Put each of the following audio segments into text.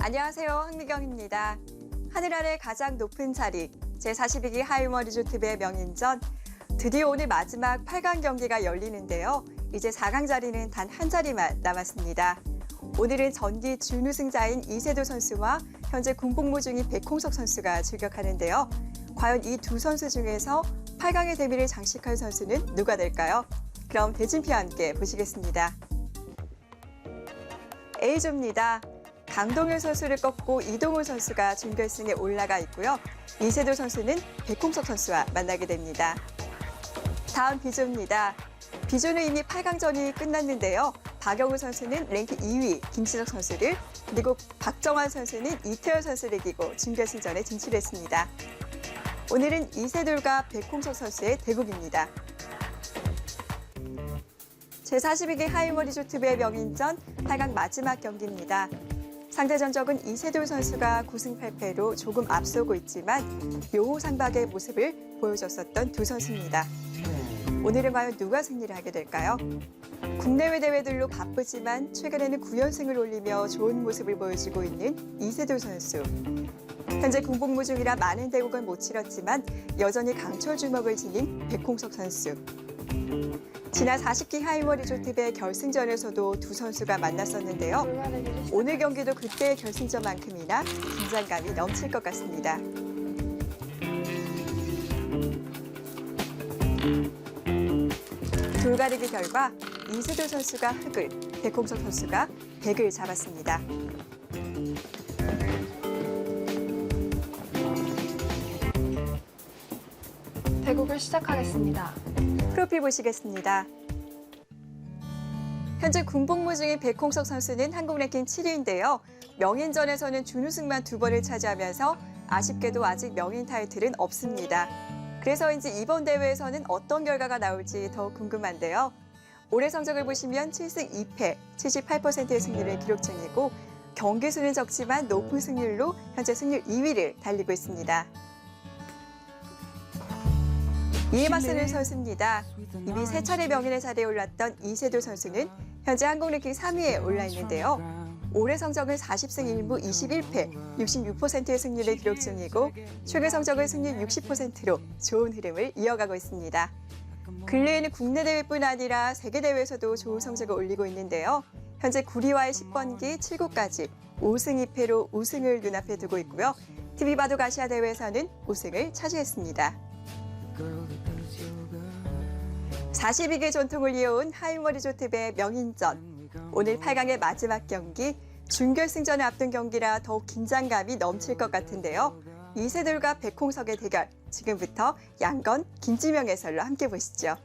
안녕하세요. 황미경입니다. 하늘 아래 가장 높은 자리 제42기 하이머 리조트배 명인전 드디어 오늘 마지막 8강 경기가 열리는데요. 이제 4강 자리는 단 한 자리만 남았습니다. 오늘은 전기 준우승자인 이세돌 선수와 현재 군복무 중인 백홍석 선수가 출격하는데요. 과연 이 두 선수 중에서 8강의 대미를 장식할 선수는 누가 될까요? 그럼 대진표와 함께 보시겠습니다. A조입니다. 강동윤 선수를 꺾고 이동훈 선수가 준결승에 올라가 있고요. 이세돌 선수는 백홍석 선수와 만나게 됩니다. 다음 B조입니다. B조는 이미 8강전이 끝났는데요. 박영우 선수는 랭킹 2위 김치석 선수를, 그리고 박정환 선수는 이태열 선수를 이기고 준결승전에 진출했습니다. 오늘은 이세돌과 백홍석 선수의 대국입니다. 제42기 하이머 리조트배 명인전 8강 마지막 경기입니다. 상대 전적은 이세돌 선수가 9승 8패로 조금 앞서고 있지만 묘호상박의 모습을 보여줬었던 두 선수입니다. 오늘은 과연 누가 승리를 하게 될까요? 국내외 대회들로 바쁘지만 최근에는 9연승을 올리며 좋은 모습을 보여주고 있는 이세돌 선수. 현재 군복무 중이라 많은 대국을 못 치렀지만 여전히 강철 주먹을 지닌 백홍석 선수. 지난 40기 하이머 리조트배 결승전에서도 두 선수가 만났었는데요. 오늘 경기도 그때의 결승전만큼이나 긴장감이 넘칠 것 같습니다. 돌가리기 결과 이세돌 선수가 흑을, 백홍석 선수가 백을 잡았습니다. 대국을 시작하겠습니다. 프로필 보시겠습니다. 현재 군복무 중인 백홍석 선수는 한국 랭킹 7위인데요. 명인전에서는 준우승만 2번을 차지하면서 아쉽게도 아직 명인 타이틀은 없습니다. 그래서인지 이번 대회에서는 어떤 결과가 나올지 더욱 궁금한데요. 올해 성적을 보시면 7승 2패, 78%의 승률을 기록 중이고 경기 수는 적지만 높은 승률로 현재 승률 2위를 달리고 있습니다. 이에 맞서는 선수입니다. 이미 3차례 명인의 자리에 올랐던 이세돌 선수는 현재 한국 랭킹 3위에 올라 있는데요. 올해 성적은 40승 1무 21패, 66%의 승률을 기록 중이고 최근 성적은 승률 60%로 좋은 흐름을 이어가고 있습니다. 근래에는 국내 대회뿐 아니라 세계 대회에서도 좋은 성적을 올리고 있는데요. 현재 구리와의 10번기 7구까지 5승 2패로 우승을 눈앞에 두고 있고요. TV바둑 아시아 대회에서는 우승을 차지했습니다. 42개 전통을 이어온 하이머 리조트배 명인전. 오늘 8강의 마지막 경기, 준결승전을 앞둔 경기라 더욱 긴장감이 넘칠 것 같은데요. 이세돌과 백홍석의 대결, 지금부터 양건, 김지명 해설로 함께 보시죠.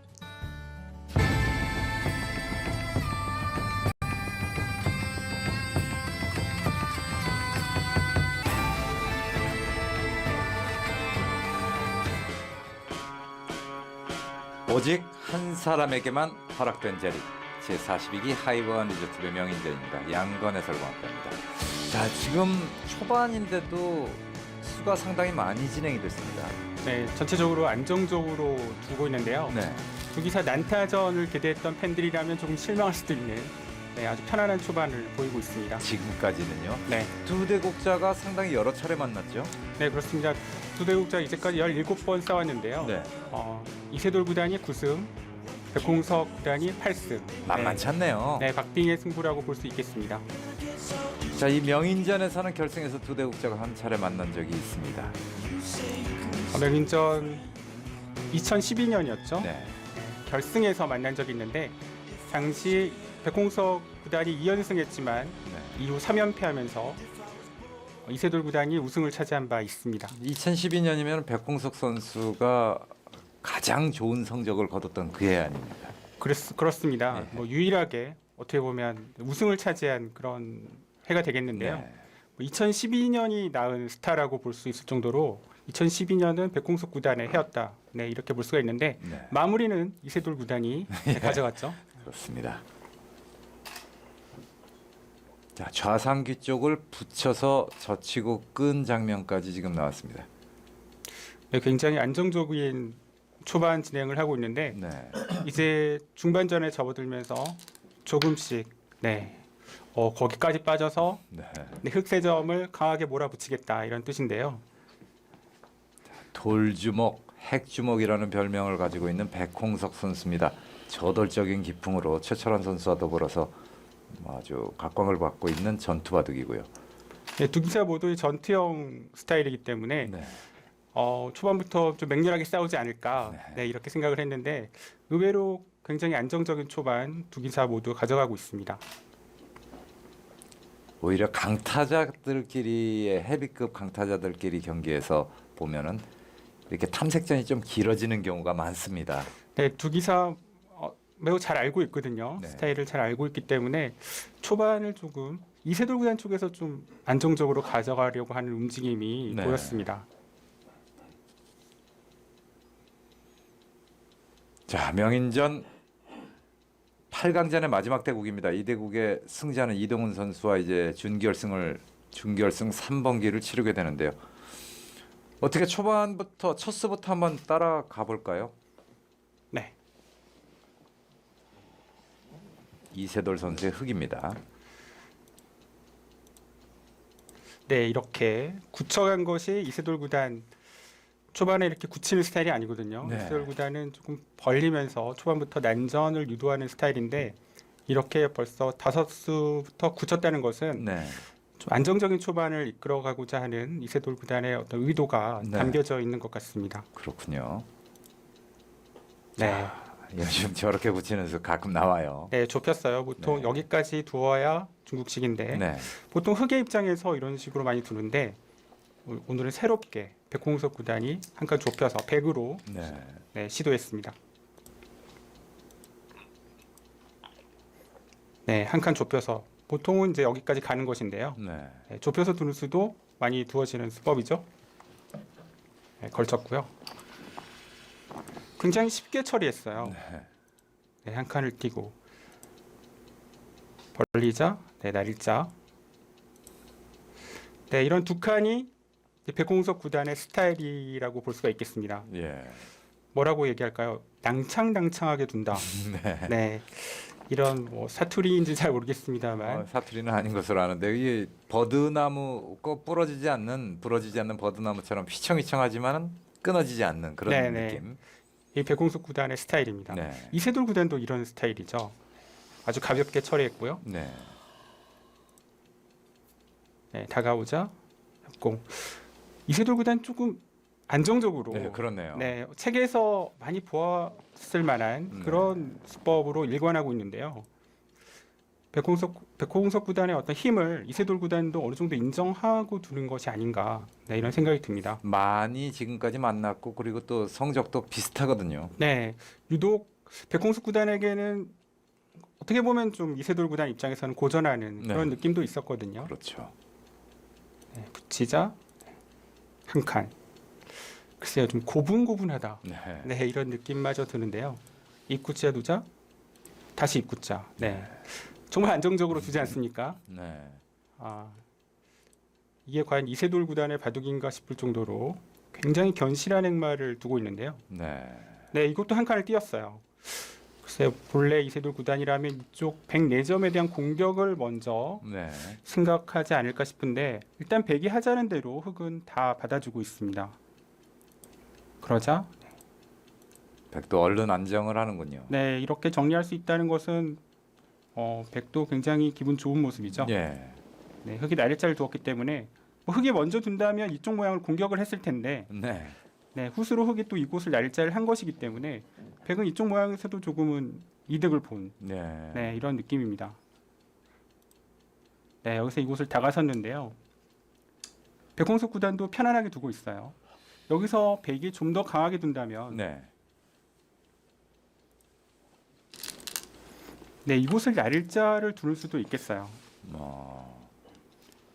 오직 한 사람에게만 허락된 자리, 제42기 하이머 리조트배 명인전입니다. 양건 해설과 함께합니다. 자, 지금 초반인데도 수가 상당히 많이 진행이 됐습니다. 네, 전체적으로 안정적으로 두고 있는데요. 네. 두기사 난타전을 기대했던 팬들이라면 조금 실망할 수도 있는 아주 편안한 초반을 보이고 있습니다. 지금까지는요. 네, 두 대국자가 상당히 여러 차례 만났죠. 네 그렇습니다. 두 대국자 이제까지 17번 싸웠는데요. 네. 이세돌 구단이 9승, 백홍석 구단이 8승. 만만치 않네요. 네, 박빙의 승부라고 볼 수 있겠습니다. 자, 이 명인전에서는 결승에서 두 대국자가 한 차례 만난 적이 있습니다. 명인전 2012년이었죠. 네. 결승에서 만난 적이 있는데 당시 백홍석 구단이 2연승했지만 네. 이후 3연패하면서 이세돌 구단이 우승을 차지한 바 있습니다. 2012년이면 백홍석 선수가 가장 좋은 성적을 거뒀던 그 해 아닙니까? 그렇습니다. 네. 유일하게 어떻게 보면 우승을 차지한 그런 해가 되겠는데요. 네. 2012년이 낳은 스타라고 볼 수 있을 정도로 2012년은 백홍석 구단의 해였다. 네, 이렇게 볼 수가 있는데 네. 마무리는 이세돌 구단이 가져갔죠. 그렇습니다. 자, 좌상귀 쪽을 붙여서 젖히고 끈 장면까지 지금 나왔습니다. 네, 굉장히 안정적인 초반 진행을 하고 있는데 네. 이제 중반전에 접어들면서 조금씩 거기까지 빠져서 네. 흑세점을 강하게 몰아붙이겠다 이런 뜻인데요. 돌주먹, 핵주먹이라는 별명을 가지고 있는 백홍석 선수입니다. 저돌적인 기풍으로 최철환 선수와 더불어서 아주 각광을 받고 있는 전투바둑이고요. 네, 두 기사 모두 전투형 스타일이기 때문에 네. 초반부터 좀 맹렬하게 싸우지 않을까 네. 이렇게 생각을 했는데 의외로 굉장히 안정적인 초반 두 기사 모두 가져가고 있습니다. 오히려 강타자들끼리의 헤비급 강타자들끼리 경기에서 보면은 이렇게 탐색전이 좀 길어지는 경우가 많습니다. 네, 두 기사 매우 잘 알고 있거든요. 네. 스타일을 잘 알고 있기 때문에 초반을 조금 이세돌 구단 쪽에서 좀 안정적으로 가져가려고 하는 움직임이 네. 보였습니다. 자, 명인전 8강전의 마지막 대국입니다. 이 대국의 승자는 이동훈 선수와 이제 준결승 3번기를 치르게 되는데요. 어떻게 초반부터 첫 수부터 한번 따라가 볼까요? 네. 이세돌 선수의 흑입니다. 네, 이렇게 굳혀간 것이 이세돌 구단 초반에 이렇게 굳히는 스타일이 아니거든요. 네. 이세돌 구단은 조금 벌리면서 초반부터 난전을 유도하는 스타일인데 이렇게 벌써 5수부터 굳혔다는 것은 네. 좀 안정적인 초반을 이끌어가고자 하는 이세돌 구단의 어떤 의도가 네. 담겨져 있는 것 같습니다. 그렇군요. 네, 요즘 저렇게 붙이는 수 가끔 나와요. 네 좁혔어요. 보통 네. 여기까지 두어야 중국식인데 네. 보통 흑의 입장에서 이런 식으로 많이 두는데 오늘은 새롭게 백홍석 구단이 한 칸 좁혀서 100으로 네. 시도했습니다. 네, 한 칸 좁혀서 보통은 이제 여기까지 가는 것인데요. 네. 네, 좁혀서 두는 수도 많이 두어지는 수법이죠. 네, 걸쳤고요. 굉장히 쉽게 처리했어요. 네. 네, 한 칸을 띄고 벌리자, 네, 날일자. 네, 이런 두 칸이 이제 백홍석 구단의 스타일이라고 볼 수가 있겠습니다. 예. 뭐라고 얘기할까요? 낭창낭창하게 둔다. 네. 네, 이런 뭐 사투리인지 잘 모르겠습니다만 사투리는 아닌 것으로 아는데 이게 버드나무 부러지지 않는 버드나무처럼 휘청휘청하지만은 끊어지지 않는 그런 네네. 느낌. 이 백홍석 구단의 스타일입니다. 네. 이세돌 구단도 이런 스타일이죠. 아주 가볍게 처리했고요. 네. 네, 다가오자 협공. 이세돌 구단 조금 안정적으로 네, 그렇네요. 네, 책에서 많이 보았을 만한 네. 그런 수법으로 일관하고 있는데요. 백홍석 구단의 어떤 힘을 이세돌 구단도 어느 정도 인정하고 두는 것이 아닌가 이런 생각이 듭니다. 많이 지금까지 만났고 그리고 또 성적도 비슷하거든요. 네, 유독 백홍석 구단에게는 어떻게 보면 좀 이세돌 구단 입장에서는 고전하는 네. 그런 느낌도 있었거든요. 그렇죠. 네, 붙이자 한 칸. 글쎄요, 좀 고분고분하다. 네. 네, 이런 느낌마저 드는데요. 입구자 두자, 다시 입구자. 네, 정말 안정적으로 두지 않습니까? 네. 이게 과연 이세돌 구단의 바둑인가 싶을 정도로 굉장히 견실한 행마를 두고 있는데요. 네. 네, 이것도 한 칸을 띄었어요. 글쎄요, 본래 이세돌 구단이라면 이쪽 104점에 대한 공격을 먼저 네. 생각하지 않을까 싶은데 일단 백이 하자는 대로 흑은 다 받아주고 있습니다. 그러자 백도 얼른 안정을 하는군요. 네, 이렇게 정리할 수 있다는 것은 백도 굉장히 기분 좋은 모습이죠. 예. 네, 흑이 날일자를 두었기 때문에 뭐 흑이 먼저 둔다면 이쪽 모양을 공격을 했을 텐데 네. 네, 후수로 흑이 또 이곳을 날일자를 한 것이기 때문에 백은 이쪽 모양에서도 조금은 이득을 본 네. 네, 이런 느낌입니다. 네, 여기서 이곳을 다가섰는데요. 백홍석 구단도 편안하게 두고 있어요. 여기서 백이 좀 더 강하게 둔다면 네. 네, 이곳을 날일자를 두는 수도 있겠어요.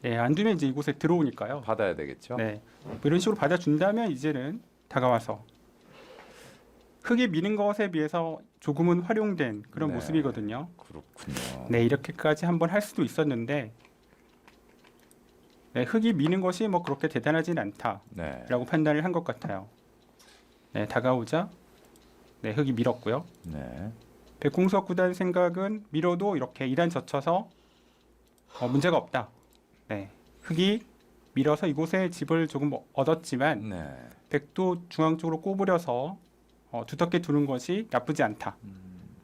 네, 안 두면 이제 이곳에 들어오니까요. 받아야 되겠죠. 네, 뭐 이런 식으로 받아준다면 이제는 다가와서 흑이 미는 것에 비해서 조금은 활용된 그런 네. 모습이거든요. 그렇군요. 네, 이렇게까지 한번 할 수도 있었는데 네, 흑이 미는 것이 뭐 그렇게 대단하진 않다라고 네. 판단을 한 것 같아요. 네, 다가오자 네, 흑이 밀었고요. 네. 백홍석 구단 생각은 밀어도 이렇게 2단 젖혀서 문제가 없다. 네, 흑이 밀어서 이곳에 집을 조금 얻었지만 네. 백도 중앙 쪽으로 꼬부려서 두텁게 두는 것이 나쁘지 않다.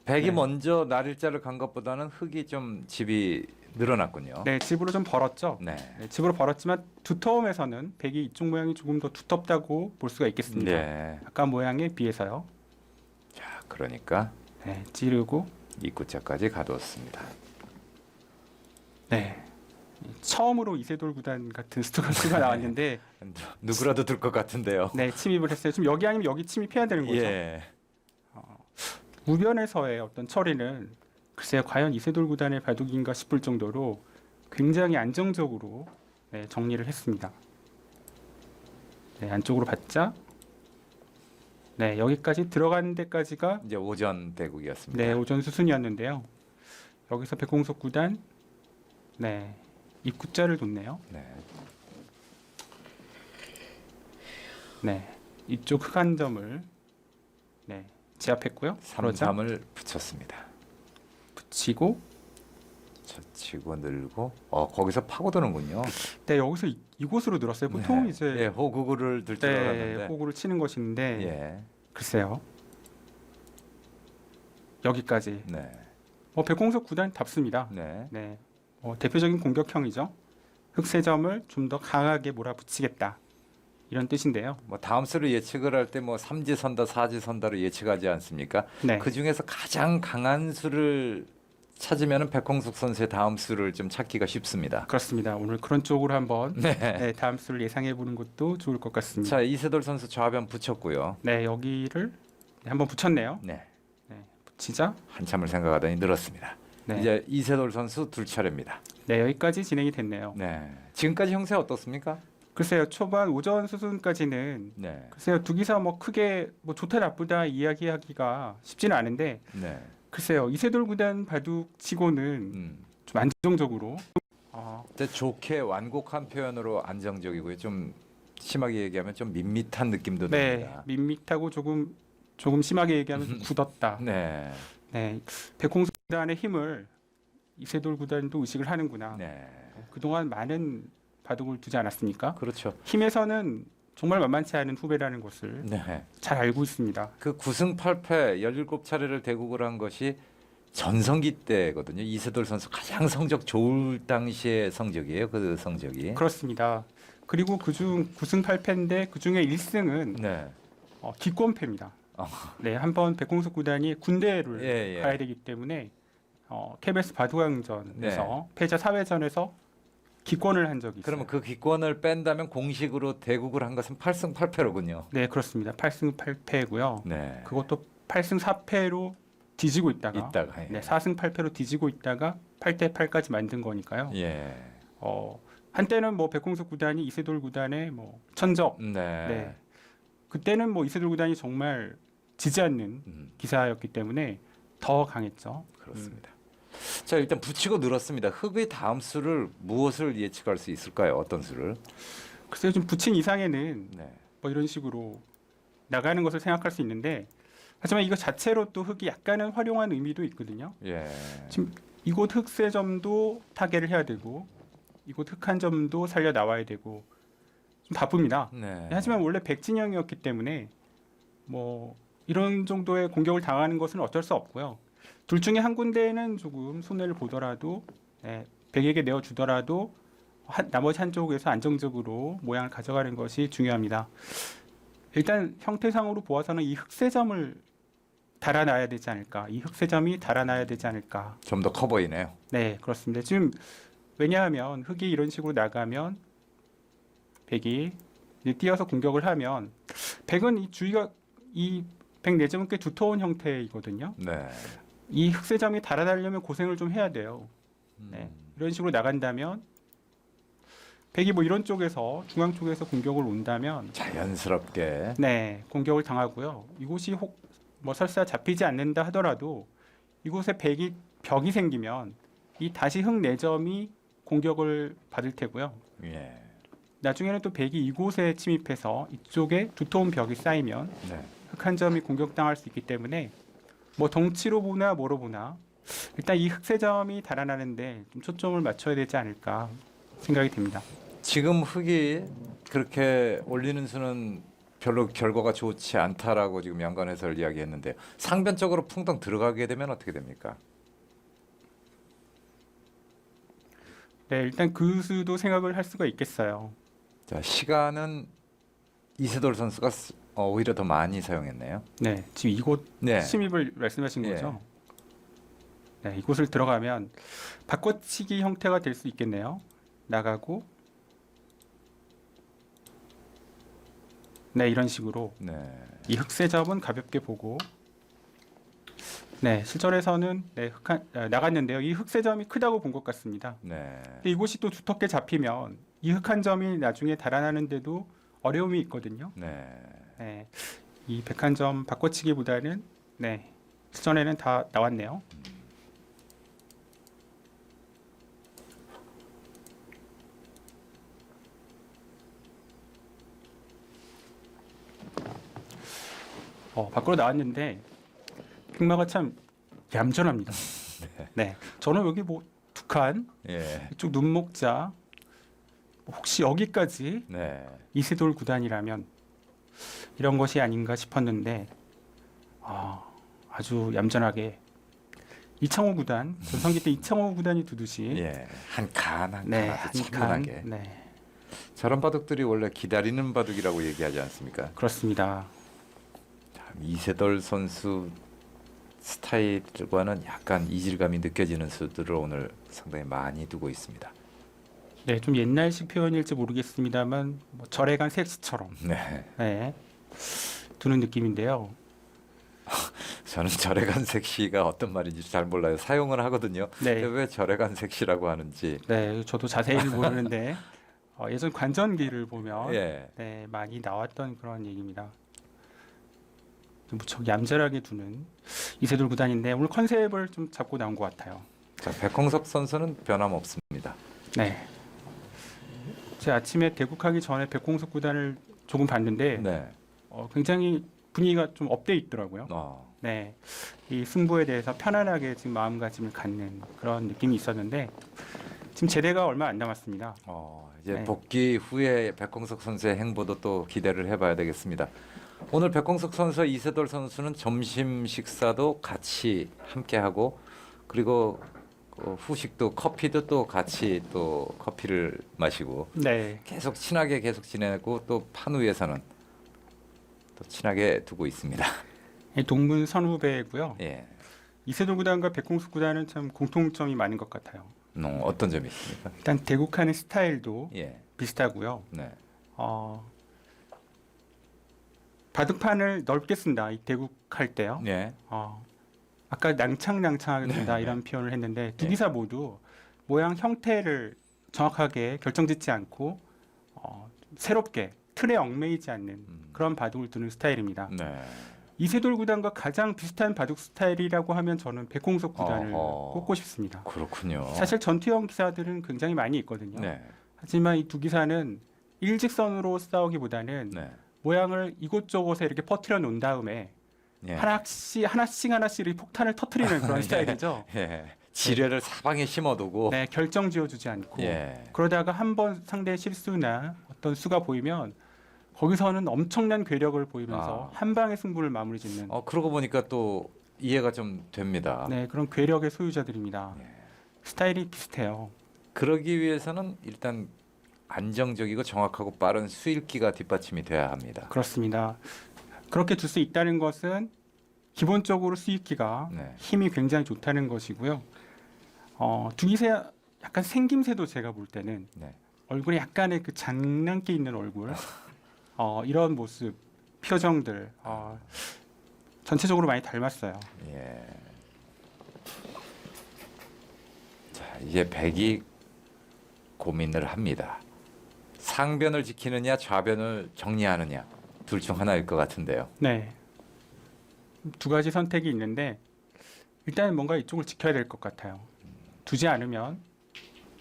백이 네. 먼저 날일자를 간 것보다는 흑이 좀 집이 늘어났군요. 네, 집으로 좀 벌었죠. 네. 네, 집으로 벌었지만 두터움에서는 백이 이쪽 모양이 조금 더 두텁다고 볼 수가 있겠습니다. 네. 아까 모양에 비해서요. 자, 그러니까 네, 찌르고 입구자까지 가두었습니다. 네. 처음으로 이세돌 구단 같은 스투가 나왔는데 누구라도 들 것 같은데요. 네, 침입을 했어요. 좀 여기 아니면 여기 침입해야 되는 거죠. 예. 우변에서의 어떤 처리는 글쎄요, 과연 이세돌 구단의 바둑인가 싶을 정도로 굉장히 안정적으로 네, 정리를 했습니다. 네, 안쪽으로 받자. 네, 여기까지 들어가는 데까지가 이제 오전 대국이었습니다. 네, 오전 수순이었는데요. 여기서 백공석 구단 네, 입구자를 뒀네요. 네. 네, 이쪽 흑안점을 네, 제압했고요. 그러자 3삼을 붙였습니다. 붙이고 젖히고 늘고 거기서 파고드는군요. 네, 여기서 이곳으로 늘었어요. 보통 네. 이제 예, 호구를 들 줄 네, 알았는데. 호구를 치는 것인데 예. 글쎄요. 여기까지. 네. 백공석 구단 답습니다. 네. 네, 대표적인 공격형이죠. 흑세점을 좀 더 강하게 몰아붙이겠다 이런 뜻인데요. 뭐 다음 수를 예측을 할 때 뭐 삼지선다, 사지선다로 예측하지 않습니까? 네, 그 중에서 가장 강한 수를 찾으면 백홍석 선수의 다음 수를 좀 찾기가 쉽습니다. 그렇습니다. 오늘 그런 쪽으로 한번 네. 네, 다음 수를 예상해 보는 것도 좋을 것 같습니다. 자, 이세돌 선수 좌변 붙였고요. 네, 여기를 네, 한번 붙였네요. 네. 네, 붙이자. 한참을 생각하더니 늘었습니다. 네, 이제 이세돌 선수 둘 차례입니다. 네, 여기까지 진행이 됐네요. 네. 지금까지 형세 어떻습니까? 글쎄요, 초반 오전 수순까지는 네. 글쎄요, 두 기사 뭐 크게 뭐 좋다 나쁘다 이야기하기가 쉽지는 않은데 네. 글쎄요, 이세돌 구단 바둑치고는 좀 안정적으로 이제 좋게 완곡한 표현으로 안정적이고요. 좀 심하게 얘기하면 좀 밋밋한 느낌도 네, 듭니다. 밋밋하고 조금 심하게 얘기하면 좀 굳었다. 네. 네, 백홍석 구단의 힘을 이세돌 구단도 의식을 하는구나. 네. 그동안 많은 바둑을 두지 않았습니까? 그렇죠. 힘에서는 정말 만만치 않은 후배라는 것을 네. 잘 알고 있습니다. 그 9승 8패 17차례를 대국을 한 것이 전성기 때거든요. 이세돌 선수 가장 성적 좋을 당시의 성적이에요. 그 성적이. 그렇습니다. 그리고 그중 9승 8패인데 그중에 1승은 네. 기권패입니다. 어. 네, 한번 백홍석 구단이 군대를 예, 예. 가야 되기 때문에 KBS 바둑왕전에서 패자 사회전에서 기권을 한 적이 있어요. 그러면 그 기권을 뺀다면 공식으로 대국을 한 것은 8승 8패로군요. 네, 그렇습니다. 8승 8패고요. 네. 그것도 8승 4패로 뒤지고 있다가 있다가. 예. 네, 4승 8패로 뒤지고 있다가 8대 8까지 만든 거니까요. 예. 한때는 뭐 백홍석 구단이 이세돌 구단의 뭐 천적. 네. 네. 그때는 뭐 이세돌 구단이 정말 지지 않는 기사였기 때문에 더 강했죠. 그렇습니다. 자, 일단 붙이고 늘었습니다. 흑의 다음 수를 무엇을 예측할 수 있을까요? 어떤 수를? 글쎄요, 좀 붙인 이상에는 네. 뭐 이런 식으로 나가는 것을 생각할 수 있는데 하지만 이거 자체로 또 흑이 약간은 활용한 의미도 있거든요. 예. 지금 이곳 흑세점도 타개를 해야 되고 이곳 흑한 점도 살려 나와야 되고 좀 바쁩니다. 네. 하지만 원래 백진영이었기 때문에 뭐 이런 정도의 공격을 당하는 것은 어쩔 수 없고요. 둘 중에 한 군데는 조금 손해를 보더라도 백에게 내어주더라도 나머지 한쪽에서 안정적으로 모양을 가져가는 것이 중요합니다. 일단 형태상으로 보아서는 이 흑세점을 달아놔야 되지 않을까. 이 흑세점이 달아놔야 되지 않을까. 좀 더 커 보이네요. 네, 그렇습니다. 지금 왜냐하면 흑이 이런 식으로 나가면 백이 이제 뛰어서 공격을 하면 백은 이 주위가 이 백 내점은 꽤 두터운 형태이거든요. 네. 이 흑세점이 달아나려면 고생을 좀 해야 돼요. 네. 이런 식으로 나간다면 백이 뭐 이런 쪽에서 중앙 쪽에서 공격을 온다면 자연스럽게. 네, 공격을 당하고요. 이곳이 혹 뭐 설사 잡히지 않는다 하더라도 이곳에 벽이 생기면 이 다시 흑 내점이 공격을 받을 테고요. 예. 나중에는 또 백이 이곳에 침입해서 이쪽에 두터운 벽이 쌓이면 네. 흑 한 점이 공격당할 수 있기 때문에 뭐 덩치로 보나 뭐로 보나 일단 이 흑세점이 달아나는데 좀 초점을 맞춰야 되지 않을까 생각이 듭니다. 지금 흑이 그렇게 올리는 수는 별로 결과가 좋지 않다라고 지금 양관 해설 이야기했는데 상변적으로 풍덩 들어가게 되면 어떻게 됩니까? 네, 일단 그 수도 생각을 할 수가 있겠어요. 자, 시간은 이세돌 선수가 오히려 더 많이 사용했네요. 네, 지금 이곳 네. 침입을 말씀하신 예. 거죠? 네, 이곳을 들어가면 바꿔치기 형태가 될 수 있겠네요. 나가고, 네, 이런 식으로 네. 이 흑세점은 가볍게 보고, 네, 실전에서는 네, 나갔는데요. 이 흑세점이 크다고 본 것 같습니다. 네. 근데 이곳이 또 두텁게 잡히면 이 흑 한 점이 나중에 달아나는데도 어려움이 있거든요. 네. 네, 이 101점 바꿔치기보다는 네, 실전에는 다 나왔네요. 밖으로 나왔는데 흑마가 참 얌전합니다. 네, 저는 여기 뭐 두 칸, 예. 이쪽 눈목자, 혹시 여기까지 네. 이세돌 구단이라면 이런 것이 아닌가 싶었는데 아주 얌전하게 이창호 구단, 전성기 때 이창호 구단이 두듯이 예. 한 칸 한 칸 네, 아주 한 칸, 차분하게. 네, 저런 바둑들이 원래 기다리는 바둑이라고 얘기하지 않습니까? 그렇습니다. 참 이세돌 선수 스타일과는 약간 이질감이 느껴지는 수들을 오늘 상당히 많이 두고 있습니다. 네, 좀 옛날식 표현일지 모르겠습니다만 뭐 절에 간 색시처럼 네. 네, 두는 느낌인데요. 저는 절에간 색시가 어떤 말인지 잘 몰라요. 사용을 하거든요. 네. 근데 왜 절에간 색시라고 하는지. 네, 저도 자세히 모르는데 예전 관전기를 보면 예. 네, 많이 나왔던 그런 얘기입니다. 무척 얌전하게 두는 이세돌 구단인데 오늘 컨셉을 좀 잡고 나온 것 같아요. 자, 백홍석 선수는 변함없습니다. 네, 제가 아침에 대국하기 전에 백홍석 구단을 조금 봤는데 네. 굉장히 분위기가 좀 업돼 있더라고요. 네, 이 승부에 대해서 편안하게 지금 마음가짐을 갖는 그런 느낌이 있었는데 지금 제대가 얼마 안 남았습니다. 이제 네. 복귀 후에 백홍석 선수의 행보도 또 기대를 해봐야 되겠습니다. 오늘 백홍석 선수와 이세돌 선수는 점심 식사도 같이 함께 하고 그리고 후식도 커피도 또 같이 또 커피를 마시고 네, 계속 친하게 계속 지내고 또 판 위에서는 또 친하게 두고 있습니다. 동문 선후배고요. 예. 이세돌 구단과 백홍석 구단은 참 공통점이 많은 것 같아요. 어떤 점이 있습니까? 일단 대국하는 스타일도 예. 비슷하고요. 네. 바둑판을 넓게 쓴다. 이 대국할 때요. 네. 아까 낭창낭창하게 쓴다 네. 이런 표현을 했는데 두 네. 기사 모두 모양 형태를 정확하게 결정짓지 않고 새롭게 틀에 얽매이지 않는 그런 바둑을 두는 스타일입니다. 네. 이세돌 구단과 가장 비슷한 바둑 스타일이라고 하면 저는 백홍석 구단을 어허. 꼽고 싶습니다. 그렇군요. 사실 전투형 기사들은 굉장히 많이 있거든요. 네. 하지만 이 두 기사는 일직선으로 싸우기보다는 네. 모양을 이곳저곳에 이렇게 퍼뜨려 놓은 다음에 예. 하나씩 이렇게 폭탄을 터뜨리는 그런 예. 스타일이죠. 예. 지뢰를 사방에 심어두고 네, 결정 지어주지 않고 예. 그러다가 한 번 상대의 실수나 어떤 수가 보이면 거기서는 엄청난 괴력을 보이면서 한 방의 승부를 마무리 짓는 그러고 보니까 또 이해가 좀 됩니다. 네, 그런 괴력의 소유자들입니다. 예. 스타일이 비슷해요. 그러기 위해서는 일단 안정적이고 정확하고 빠른 수읽기가 뒷받침이 돼야 합니다. 그렇습니다. 그렇게 둘 수 있다는 것은 기본적으로 수익기가 네. 힘이 굉장히 좋다는 것이고요. 두 기세 약간 생김새도 제가 볼 때는 네. 얼굴에 약간의 그 장난기 있는 얼굴, 이런 모습, 표정들 전체적으로 많이 닮았어요. 예. 자, 이제 백이 고민을 합니다. 상변을 지키느냐 좌변을 정리하느냐 둘 중 하나일 것 같은데요. 네, 두 가지 선택이 있는데 일단 뭔가 이쪽을 지켜야 될 것 같아요. 두지 않으면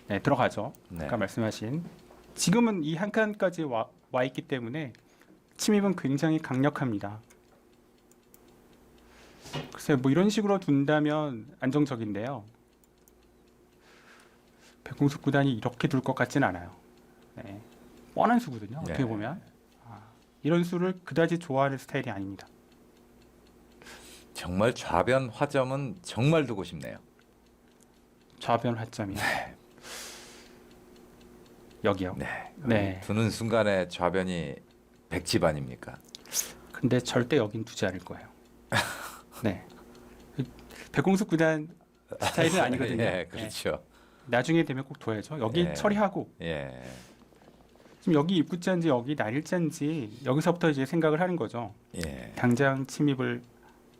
네, 들어가죠. 네. 아까 말씀하신 지금은 이 한 칸까지 와 있기 때문에 침입은 굉장히 강력합니다. 글쎄 뭐 이런 식으로 둔다면 안정적인데요. 백공석 구단이 이렇게 둘 것 같진 않아요. 네. 뻔한 수거든요. 어떻게 네. 보면 이런 수를 그다지 좋아하는 스타일이 아닙니다. 정말 좌변 화점은 정말 두고 싶네요. 좌변 화점이 여기요. 네. 네. 두는 순간에 좌변이 백지반입니까? 근데 절대 여긴 두지 않을 거예요. 네. 백공석 구단 스타일은 아니거든요. 예, 그렇죠. 네. 나중에 되면 꼭 둬야죠. 여기 예. 처리하고 예. 지금 여기 입구자인지 여기 날일자인지 여기서부터 이제 생각을 하는 거죠. 예. 당장 침입을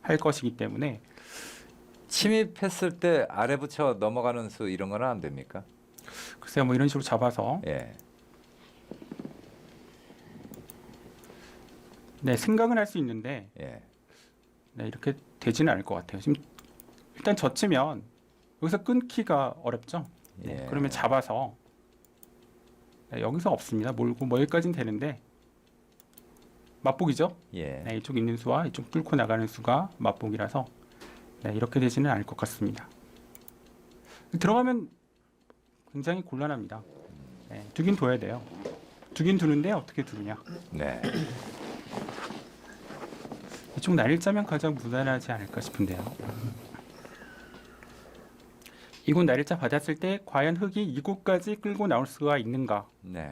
할 것이기 때문에 침입했을 때 아래 붙여 넘어가는 수 이런 거는 안 됩니까? 글쎄요 뭐 이런 식으로 잡아서 예. 네 생각은 할 수 있는데 예. 네, 이렇게 되지는 않을 것 같아요. 지금 일단 젖히면 여기서 끊기가 어렵죠. 네, 예. 그러면 잡아서 네, 여기서 없습니다. 몰고 뭐 여기까지는 되는데 맛보기죠. 예. 네, 이쪽 있는 수와 이쪽 뚫고 나가는 수가 맛보기라서 네, 이렇게 되지는 않을 것 같습니다. 들어가면 굉장히 곤란합니다. 네, 두긴 둬야 돼요. 두긴 두는데 어떻게 두느냐. 네. 이쪽 날일자면 가장 무난하지 않을까 싶은데요. 이곳 날일자 받았을 때 과연 흙이 이곳까지 끌고 나올 수가 있는가? 네.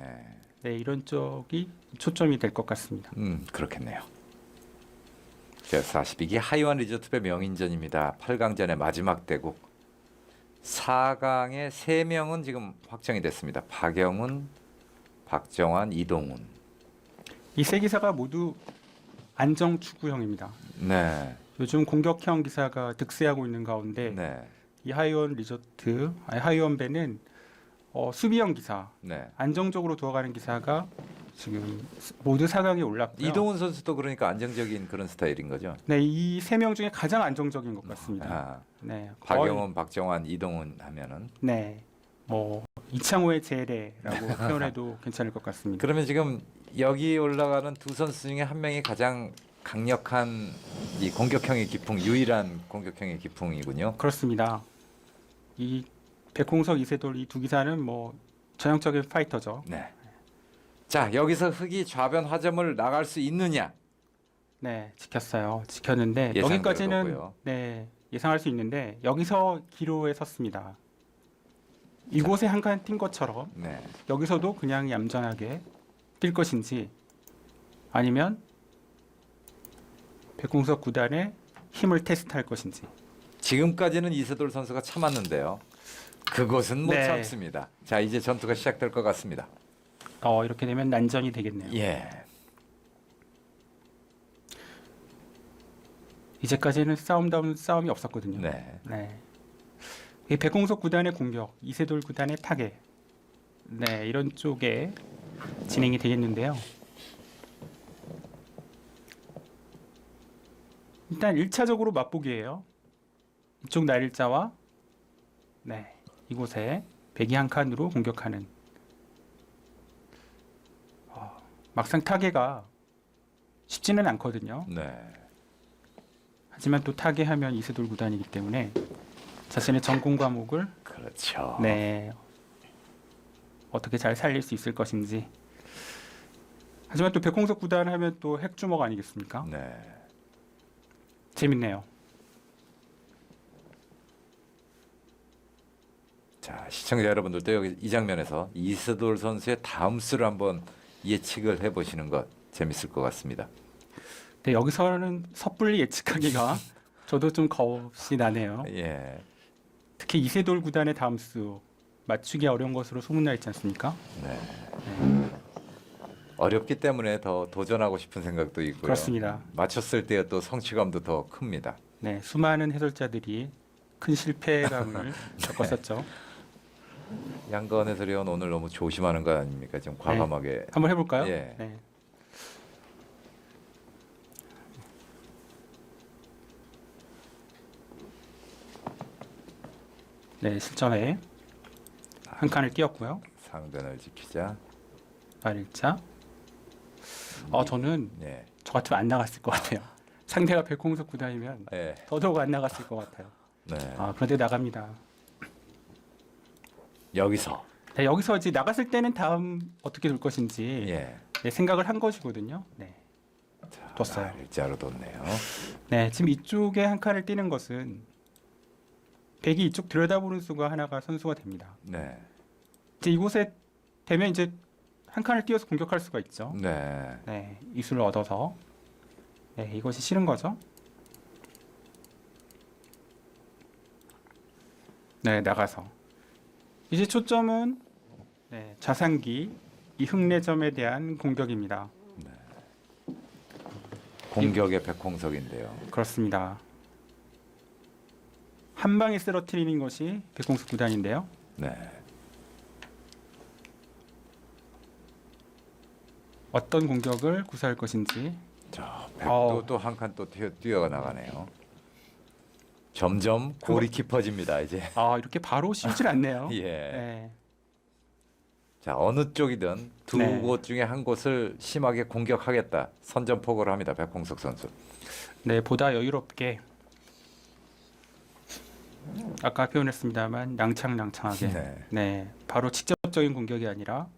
네, 이런 쪽이 초점이 될 것 같습니다. 그렇겠네요. 제42기 하이원 리조트배 명인전입니다. 8강전의 마지막 대국. 4강에 3명은 지금 확정이 됐습니다. 박영훈, 박정환, 이동훈. 이 세 기사가 모두 안정 추구형입니다. 네. 요즘 공격형 기사가 득세하고 있는 가운데 네. 이 하이원 리조트, 하이원 배는 수비형 기사, 네. 안정적으로 두어가는 기사가 지금 모두 4강에 올랐고요. 이동훈 선수도 그러니까 안정적인 그런 스타일인 거죠. 네, 이 세 명 중에 가장 안정적인 것 같습니다. 아, 네, 거의- 박영훈, 박정환, 이동훈 하면은 네, 뭐 이창호의 제레라고 표현해도 괜찮을 것 같습니다. 그러면 지금 여기 올라가는 두 선수 중에 한 명이 가장 강력한 이 공격형의 기풍, 유일한 공격형의 기풍이군요. 그렇습니다. 이 백홍석, 이세돌 이 두 기사는 뭐 전형적인 파이터죠. 네. 자, 여기서 흙이 좌변 화점을 나갈 수 있느냐? 네, 지켰어요. 지켰는데 예상대로 여기까지는 보고요. 네 예상할 수 있는데 여기서 기로에 섰습니다. 이곳에 한 칸 뛴 것처럼 네. 여기서도 그냥 얌전하게 뛸 것인지 아니면 백홍석 구단의 힘을 테스트할 것인지. 지금까지는 이세돌 선수가 참았는데요. 그것은 못 네. 참습니다. 자, 이제 전투가 시작될 것 같습니다. 이렇게 되면 난전이 되겠네요. 예. 이제까지는 싸움다운 싸움이 없었거든요. 네. 네. 이 백홍석 구단의 공격, 이세돌 구단의 타겟, 네 이런 쪽에 진행이 되겠는데요. 일단 1차적으로 맛보기예요. 이쪽 날일자와 네 이곳에 배기 한 칸으로 공격하는. 막상 타겟가 쉽지는 않거든요. 네. 하지만 또 타겟하면 이세돌 구단이기 때문에 자신의 전공 과목을 그렇죠. 네 어떻게 잘 살릴 수 있을 것인지. 하지만 또 백홍석 구단 하면 또 핵주먹 아니겠습니까? 네. 재밌네요. 자, 시청자 여러분들도 여기 이 장면에서 이세돌 선수의 다음 수를 한번 예측을 해보시는 것 재밌을 것 같습니다. 네, 여기서는 섣불리 예측하기가 저도 좀 겁이 나네요. 예. 특히 이세돌 구단의 다음 수 맞추기 어려운 것으로 소문나 있지 않습니까? 네. 어렵기 때문에 더 도전하고 싶은 생각도 있고요. 그렇습니다. 맞췄을 때 또 성취감도 더 큽니다. 네, 수많은 해설자들이 큰 실패감을 겪었었죠. 양건 해설위원 오늘 너무 조심하는 거 아닙니까? 좀 과감하게. 한번 해볼까요? 예. 네. 네, 실전에 한 칸을 띄웠고요. 상변을 지키자. 말일자. 저는 예. 저 같으면 안 나갔을 것 같아요. 상대가 백홍석 구단이면 예. 더더욱 안 나갔을 것 같아요. 네. 그런데 나갑니다. 여기서 네, 여기서 이제 나갔을 때는 다음 어떻게 둘 것인지 예. 네, 생각을 한 것이거든요. 네. 뒀어요. 일자로 뒀네요. 네, 지금 이쪽에 한 칸을 띄는 것은 백이 이쪽 들여다보는 수가 하나가 선수가 됩니다. 네. 이제 이곳에 되면 이제 한 칸을 띄어서 공격할 수가 있죠. 네. 네, 이 수를 얻어서 네, 이것이 싫은 거죠. 네, 나가서 이제 초점은 네, 자산기 이 흑내점에 대한 공격입니다. 공격의 백홍석인데요. 그렇습니다. 한 방에 쓰러뜨리는 것이 백공수 구단인데요. 네. 어떤 공격을 구사할 것인지. 저 백도 또 한 칸 또 뛰어 나가네요. 점점 골이 깊어집니다 이제. 이렇게 바로 쉽질 않네요. 예. 네. 자 어느 쪽이든 두 네. 곳 중에 한 곳을 심하게 공격하겠다 선전포고를 합니다 백홍석 선수. 네, 보다 여유롭게 아까 표현했습니다만 낭창낭창하게 네. 네, 바로 직접적인 공격이 아니라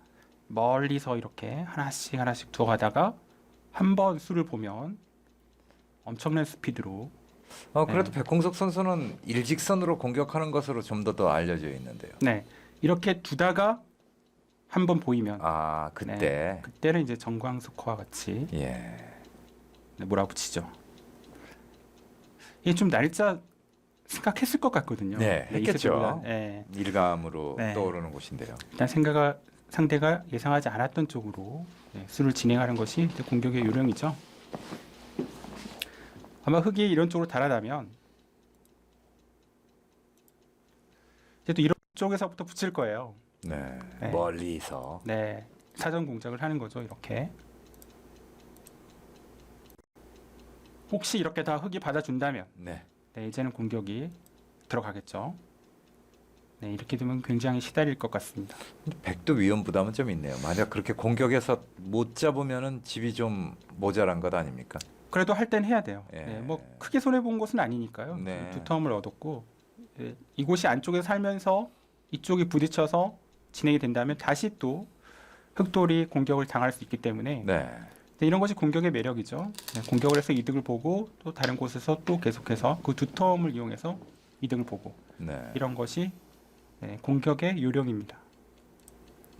멀리서 이렇게 하나씩 두어 가다가 한 번 수를 보면 엄청난 스피드로 그래도 네. 백홍석 선수는 일직선으로 공격하는 것으로 좀 더 알려져 있는데요. 네, 이렇게 두다가 한 번 보이면 그때 네, 그때는 이제 정광석화와 같이 예. 네, 몰아붙이죠. 이게 좀 날짜 생각했을 것 같거든요. 네, 했겠죠. 이세돌보다, 네. 일감으로 네. 떠오르는 곳인데요. 일단 상대가 예상하지 않았던 쪽으로 네, 수를 진행하는 것이 이제 공격의 요령이죠. 아마 흑이 이런 쪽으로 달아나면 이제 또 이런 쪽에서부터 붙일 거예요. 네. 네. 멀리서 네, 사전 공작을 하는 거죠. 이렇게 혹시 이렇게 다 흑이 받아준다면 네. 네, 이제는 공격이 들어가겠죠. 네, 이렇게 되면 굉장히 시달릴 것 같습니다. 백도 위험 부담은 좀 있네요. 만약 그렇게 공격해서 못 잡으면은 집이 좀 모자란 것 아닙니까? 그래도 할 땐 해야 돼요. 예. 네, 뭐 크게 손해 본 것은 아니니까요. 네. 두 텀을 얻었고 이곳이 안쪽에 살면서 이쪽이 부딪혀서 진행이 된다면 다시 또 흑돌이 공격을 당할 수 있기 때문에 네. 이런 것이 공격의 매력이죠. 네, 공격을 해서 이득을 보고 또 다른 곳에서 또 계속해서 그 두 텀을 이용해서 이득을 보고 네. 이런 것이 네, 공격의 요령입니다.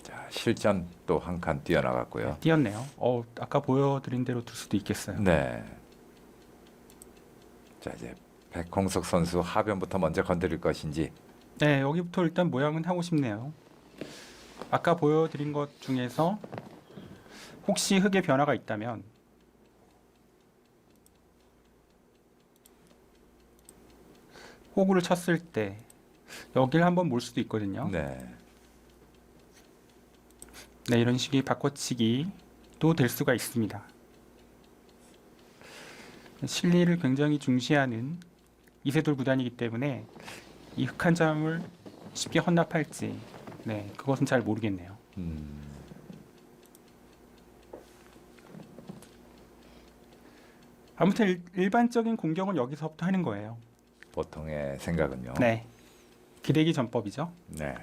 자, 실전 또 한 칸 뛰어나갔고요. 뛰었네요. 아까 보여드린 대로 둘 수도 있겠어요. 네. 자, 이제 백홍석 선수 하변부터 먼저 건드릴 것인지. 네, 여기부터 일단 모양은 하고 싶네요. 아까 보여드린 것 중에서 혹시 흙의 변화가 있다면 호구를 쳤을 때 여기를 한번 몰 수도 있거든요. 네. 네, 이런 식의 바꿔치기도 될 수가 있습니다. 실리를 굉장히 중시하는 이세돌 구단이기 때문에 이 흑 한 점을 쉽게 헌납할지 네, 그것은 잘 모르겠네요. 아무튼 일반적인 공격은 여기서부터 하는 거예요. 보통의 생각은요. 네, 기대기 전법이죠. 네.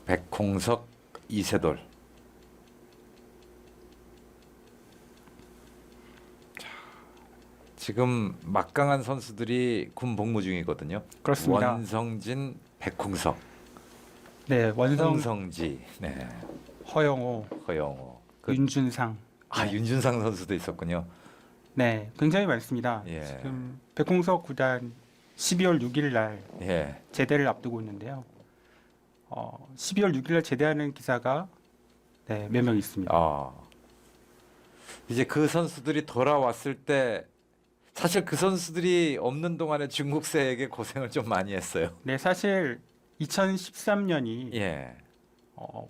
백홍석, 이세돌. 자, 지금 막강한 선수들이 군 복무 중이거든요. 그렇습니다. 원성진, 백홍석, 네, 원성, 홍성지, 네. 허영호, 허영호, 윤준상. 네. 윤준상 선수도 있었군요. 네, 굉장히 많습니다. 예. 지금 백홍석 구단 12월 6일 날 예. 제대를 앞두고 있는데요. 12월 6일 날 제대하는 기사가 네, 몇 명 있습니다. 이제 그 선수들이 돌아왔을 때 사실 그 선수들이 없는 동안에 중국세에게 고생을 좀 많이 했어요. 네, 사실 2013년이 예.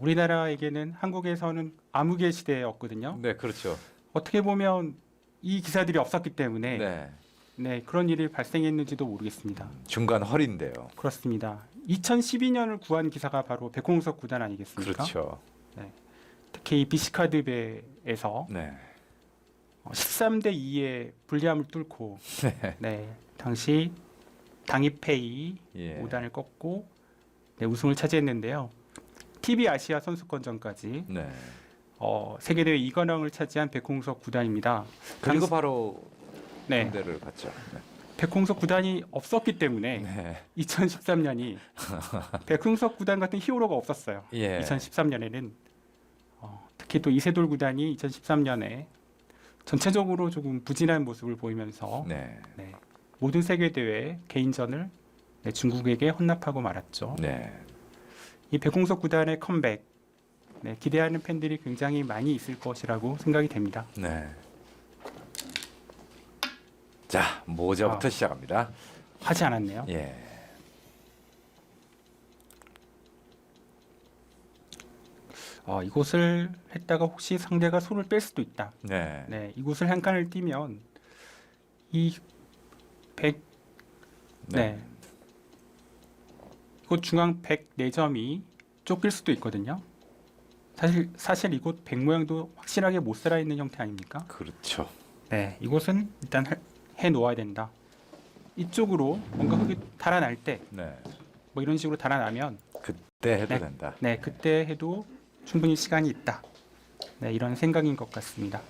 우리나라에게는 한국에서는 암흑의 시대였거든요. 네, 그렇죠. 어떻게 보면 이 기사들이 없었기 때문에 네. 네, 그런 일이 발생했는지도 모르겠습니다. 중간 허리인데요. 그렇습니다. 2012년을 구한 기사가 바로 백홍석 구단 아니겠습니까? 그렇죠. 특히 이 비시카드배에서 네. 13대 2의 불리함을 뚫고 네, 당시 당입회의 예. 5단을 꺾고 네, 우승을 차지했는데요. TV 아시아 선수권전까지 네. 세계대회 2관왕을 차지한 백홍석 구단입니다. 그리고 바로 네, 군대를 갔죠. 네. 백홍석 구단이 없었기 때문에 네. 2013년이 백홍석 구단 같은 히어로가 없었어요. 예. 2013년에는 특히 또 이세돌 구단이 2013년에 전체적으로 조금 부진한 모습을 보이면서 네. 네, 모든 세계 대회 개인전을 네, 중국에게 헌납하고 말았죠. 네. 이 백홍석 구단의 컴백 네, 기대하는 팬들이 굉장히 많이 있을 것이라고 생각이 됩니다. 네. 자, 모자부터 시작합니다. 하지 않았네요. 예. 이곳을 했다가 혹시 상대가 손을 뺄 수도 있다. 네. 네, 이곳을 한 칸을 뛰면 이 100, 네. 이곳 중앙 104점이 쫓길 수도 있거든요. 사실 이곳 100 모양도 확실하게 못 살아 있는 형태 아닙니까? 그렇죠. 네, 이곳은 일단 해 놓아야 된다. 이쪽으로 뭔가 흙이 달아날 때 네. 뭐 이런 식으로 달아나면 그때 해도 네. 된다. 네, 그때 해도 충분히 시간이 있다. 네, 이런 생각인 것 같습니다.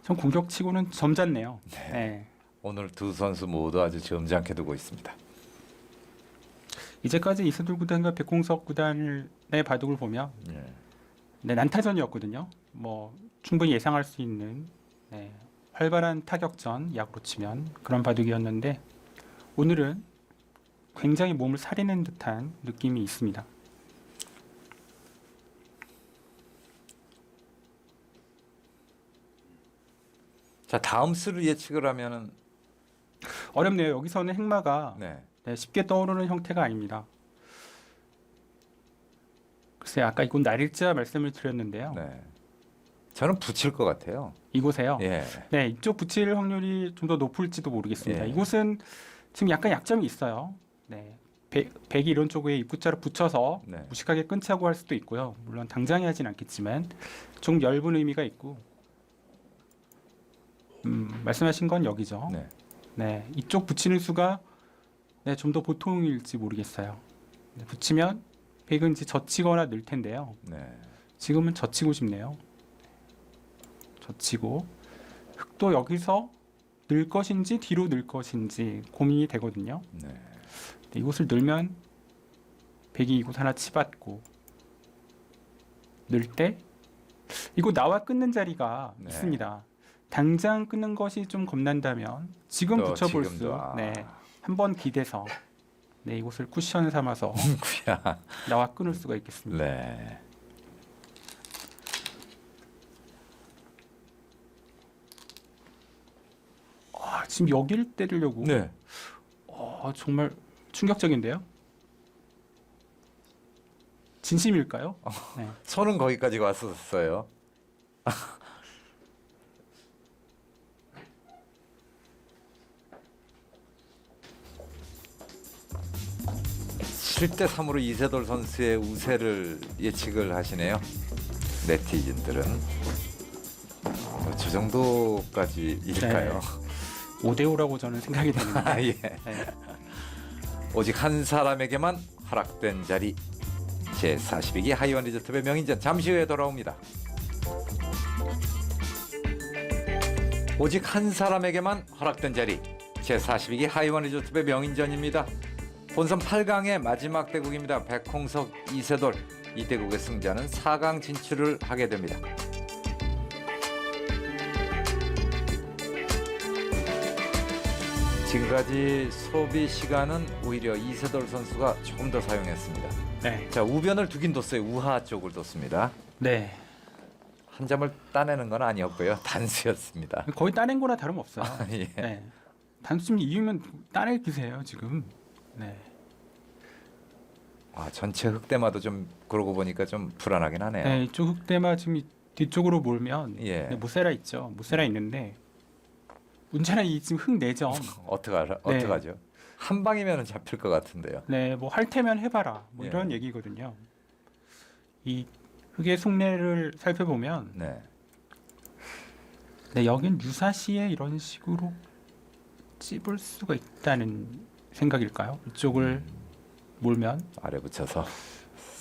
전 공격치고는 점잖네요. 네. 네. 오늘 두 선수 모두 아주 점잖게 두고 있습니다. 이제까지 이세돌 구단과 백홍석 구단의 바둑을 보면 예. 네, 난타전이었거든요. 뭐 충분히 예상할 수 있는 네, 활발한 타격전 약으로 치면 그런 바둑이었는데 오늘은 굉장히 몸을 사리는 듯한 느낌이 있습니다. 자, 다음 수를 예측을 하면은 어렵네요. 여기서는 행마가 네. 네, 쉽게 떠오르는 형태가 아닙니다. 글쎄 아까 이곳 날일자 말씀을 드렸는데요. 네. 저는 붙일 것 같아요. 이곳에요. 예. 네, 이쪽 붙일 확률이 좀 더 높을지도 모르겠습니다. 예. 이곳은 지금 약간 약점이 있어요. 네, 백이 이런 쪽에 입구자로 붙여서 네. 무식하게 끊자고 할 수도 있고요. 물론 당장에 하진 않겠지만 좀 엷은 의미가 있고 말씀하신 건 여기죠. 네. 네, 이쪽 붙이는 수가 네, 좀 더 보통일지 모르겠어요. 네, 붙이면 백은 이제 젖히거나 늘 텐데요. 네. 지금은 젖히고 싶네요. 젖히고 흙도 여기서 늘 것인지 뒤로 늘 것인지 고민이 되거든요. 네. 네, 이곳을 늘면 백이 이곳 하나 치받고 늘 때 이곳 나와 끊는 자리가 네. 있습니다. 당장 끊는 것이 좀 겁난다면 지금 또 붙여볼 지금도, 수 네, 한번 기대서 네, 이곳을 쿠션 삼아서 구야. 나와 끊을 수가 있겠습니다. 네. 지금 여기를 때리려고 네. 정말 충격적인데요. 진심일까요? 네. 손은 거기까지 왔었어요. 칠 대 3으로 이세돌 선수의 우세를 예측을 하시네요. 네티즌들은 저 정도까지 일까요? 5대5라고 저는 생각이 되는데 아, 예. 네. 오직 한 사람에게만 허락된 자리 제42기 하이원 리조트의 명인전 잠시 후에 돌아옵니다. 오직 한 사람에게만 허락된 자리 제42기 하이원 리조트의 명인전입니다. 본선 8강의 마지막 대국입니다. 백홍석, 이세돌 이 대국의 승자는 4강 진출을 하게 됩니다. 지금까지 소비 시간은 오히려 이세돌 선수가 조금 더 사용했습니다. 네. 자, 우변을 두긴 뒀어요. 우하 쪽을 뒀습니다. 네. 한 점을 따내는 건 아니었고요. 단수였습니다. 거의 따낸 거나 다름없어요. 예. 네. 단숨 이유면 따낼 기세예요 지금. 네. 아, 전체 흑대마도 좀 그러고 보니까 좀 불안하긴 하네요. 네, 이쪽 흑대마 지금 뒤쪽으로 몰면 예. 네, 무세라 있죠. 무세라 있는데 문제는 이 지금 흑 4점. 어떡하죠? 한 방이면 잡힐 것 같은데요. 네, 뭐 할 테면 해봐라. 뭐 예. 이런 얘기거든요. 이 흑의 속내를 살펴보면 네. 네, 여긴 유사시에 이런 식으로 찝을 수가 있다는 생각일까요? 이쪽을 몰면 아래 붙여서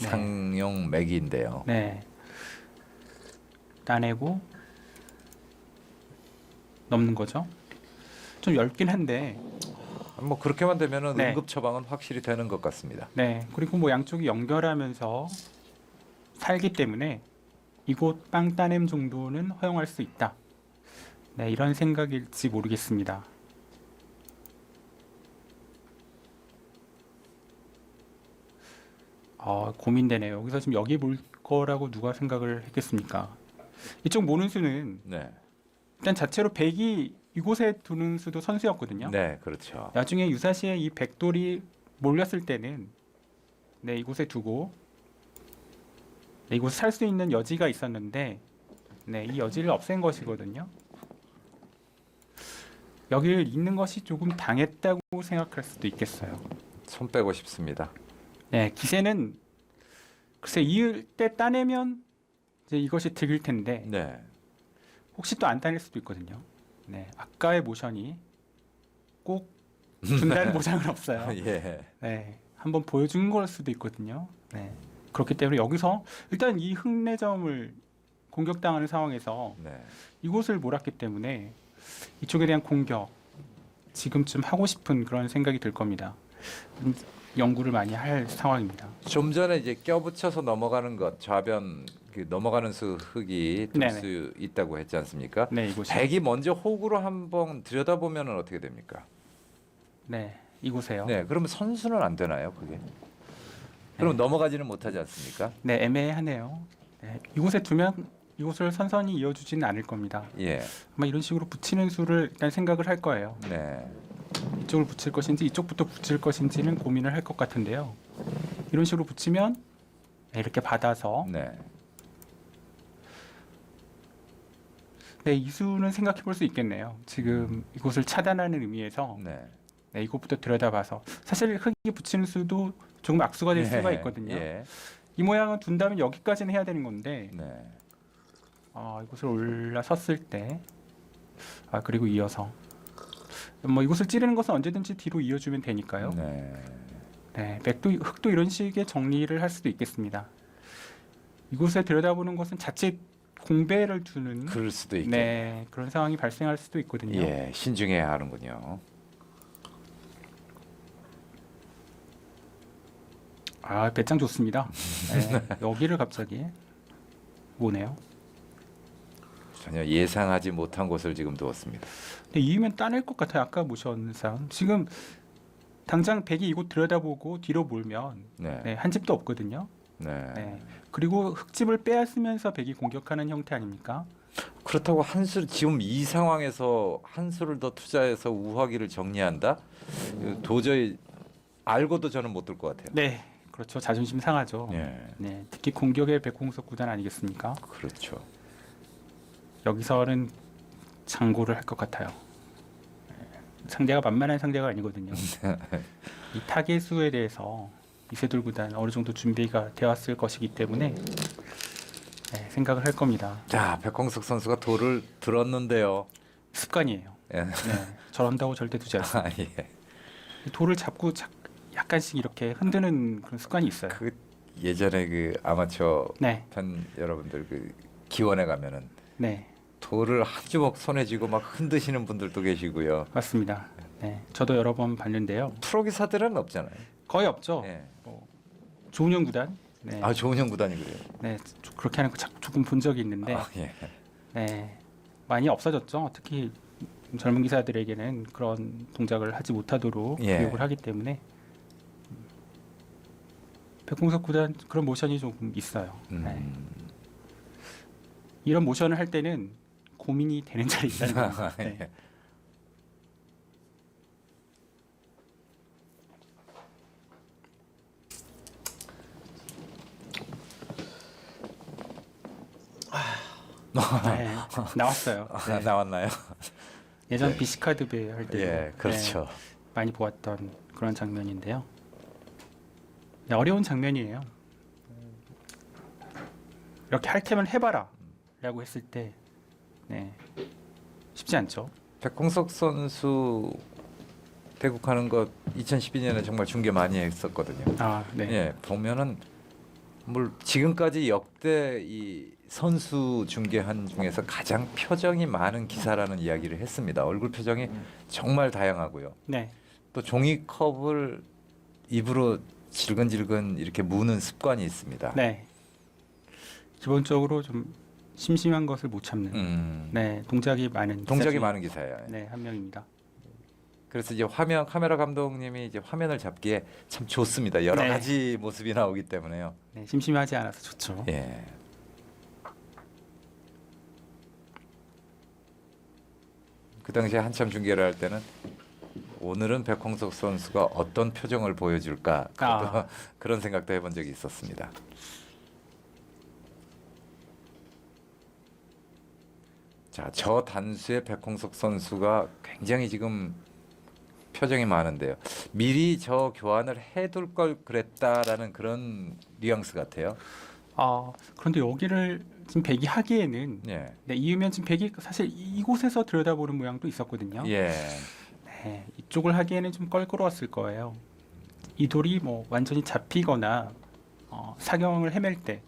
네. 상용 맥인데요. 네. 따내고 넘는 거죠. 좀 얇긴 한데 뭐 그렇게만 되면은 네. 응급 처방은 확실히 되는 것 같습니다. 네. 그리고 뭐 양쪽이 연결하면서 살기 때문에 이곳 빵 따냄 정도는 허용할 수 있다. 네, 이런 생각일지 모르겠습니다. 고민되네요. 여기서 지금 여기 몰 거라고 누가 생각을 했겠습니까? 이쪽 모는 수는 네. 일단 자체로 백이 이곳에 두는 수도 선수였거든요. 네, 그렇죠. 나중에 유사시에 이 백돌이 몰렸을 때는 네, 이곳에 두고 네, 이곳에 살 수 있는 여지가 있었는데 네, 이 여지를 없앤 것이거든요. 여기를 잇는 것이 조금 당했다고 생각할 수도 있겠어요. 손 빼고 싶습니다. 네, 기세는 글쎄 이을 때 따내면 이제 이것이 득일 텐데 네. 혹시 또 안 따낼 수도 있거든요. 네, 아까의 모션이 꼭 준다는 보장은 없어요. 예. 네, 한번 보여준 걸 수도 있거든요. 네, 그렇기 때문에 여기서 일단 이 흑내점을 공격당하는 상황에서 네. 이곳을 몰았기 때문에 이쪽에 대한 공격 지금쯤 하고 싶은 그런 생각이 들 겁니다. 연구를 많이 할 상황입니다. 좀 전에 이제 껴붙여서 넘어가는 것, 좌변 그 넘어가는 수 흙이 될 네네. 수 있다고 했지 않습니까? 네, 이곳이 백이 먼저 호구로 한번 들여다보면 어떻게 됩니까? 네, 이곳에요. 네, 그러면 선수는 안 되나요, 그게? 그럼 넘어가지는 못하지 않습니까? 네, 애매하네요. 네, 이곳에 두면 이곳을 선선히 이어주지는 않을 겁니다. 예, 아마 이런 식으로 붙이는 수를 일단 생각을 할 거예요. 네, 이쪽을 붙일 것인지 이쪽부터 붙일 것인지는 고민을 할 것 같은데요. 이런 식으로 붙이면 네, 이렇게 받아서 네, 네, 이 수는 생각해 볼 수 있겠네요. 지금 이곳을 차단하는 의미에서 네. 네, 이것부터 들여다봐서 사실 흙이 붙이는 수도 조금 악수가 될 수가 있거든요. 예, 이 모양은 둔다면 여기까지는 해야 되는 건데 네, 이곳을 올라섰을 때 그리고 이어서 뭐 이곳을 찌르는 것은 언제든지 뒤로 이어주면 되니까요. 네. 네, 흙도 이런 식의 정리를 할 수도 있겠습니다. 이곳에 들여다보는 것은 자칫 공배를 두는 그럴 수도 있고. 네, 그런 상황이 발생할 수도 있거든요. 예, 신중해야 하는군요. 배짱 좋습니다. 네, 여기를 갑자기 오네요. 전혀 예상하지 못한 곳을 지금 두었습니다. 근데 이으면 따낼 것 같아요. 아까 모션상 지금 당장 백이 이곳 들여다보고 뒤로 몰면 네, 네, 한 집도 없거든요. 네. 네. 그리고 흙집을 빼앗으면서 백이 공격하는 형태 아닙니까? 그렇다고 한 수 지금 이 상황에서 한 수를 더 투자해서 우하기를 정리한다? 도저히 알고도 저는 못 들 것 같아요. 네, 그렇죠. 자존심 상하죠. 예, 네, 특히 공격의 백홍석 구단 아니겠습니까? 그렇죠. 여기서는 장고를 할 것 같아요. 상대가 만만한 상대가 아니거든요. 이 타겟수에 대해서 이세돌 구단 어느 정도 준비가 되었을 것이기 때문에 네, 생각을 할 겁니다. 자, 백홍석 선수가 돌을 들었는데요. 습관이에요. 예. 네, 저런다고 절대 두지 않습니다. 아, 예. 돌을 잡고 약간씩 이렇게 흔드는 그런 습관이 있어요. 그 예전에 그 아마추어 네, 팬 여러분들 그 기원에 가면은 네, 돌을 한 주먹 손에 쥐고 막 흔드시는 분들도 계시고요. 맞습니다. 네, 저도 여러 번 봤는데요. 프로 기사들은 없잖아요. 거의 없죠. 예. 조은영 구단. 네, 조은영 구단이 그래요. 네, 그렇게 하는 거 조금 본 적이 있는데, 예. 네, 많이 없어졌죠. 특히 젊은 기사들에게는 그런 동작을 하지 못하도록 예. 교육을 하기 때문에 백홍석 구단 그런 모션이 조금 있어요. 네. 이런 모션을 할 때는 고민이 되는 자리 있다는 거예요. 네. 예. 네, 나왔어요. 네. 나왔나요? 예전 비시카드배 할 때 예, 그렇죠. 많이 보았던 그런 장면인데요. 네, 어려운 장면이에요. 이렇게 할 테면 해봐라라고 했을 때 네, 쉽지 않죠. 백홍석 선수 대국하는 거 2012년에 정말 중계 많이 했었거든요. 아, 네. 예, 보면은 지금까지 역대 이 선수 중계한 중에서 가장 표정이 많은 기사라는 이야기를 했습니다. 얼굴 표정이 정말 다양하고요. 네. 또 종이컵을 입으로 질근질근 이렇게 무는 습관이 있습니다. 네. 기본적으로 좀 심심한 것을 못 참는 네, 동작이 많은 동작이 기사 많은 기사예요. 중에, 네, 한 명입니다. 그래서 이제 카메라 감독님이 이제 화면을 잡기에 참 좋습니다. 여러 네. 가지 모습이 나오기 때문에요. 네, 심심하지 않아서 좋죠. 예. 그 당시에 한참 중계를 할 때는 오늘은 백홍석 선수가 어떤 표정을 보여줄까 그런 생각도 해본 적이 있었습니다. 자, 저 단수의 백홍석 선수가 굉장히 지금 표정이 많은데요. 미리 저 교환을 해둘 걸 그랬다라는 그런 뉘앙스 같아요. 그런데 여기를 지금 배기하기에는 예. 네, 이으면 지금 배기 사실 이곳에서 들여다보는 모양도 있었거든요. 예. 네, 이쪽을 하기에는 좀 껄끄러웠을 거예요. 이 돌이 뭐 완전히 잡히거나 사경을 헤맬 때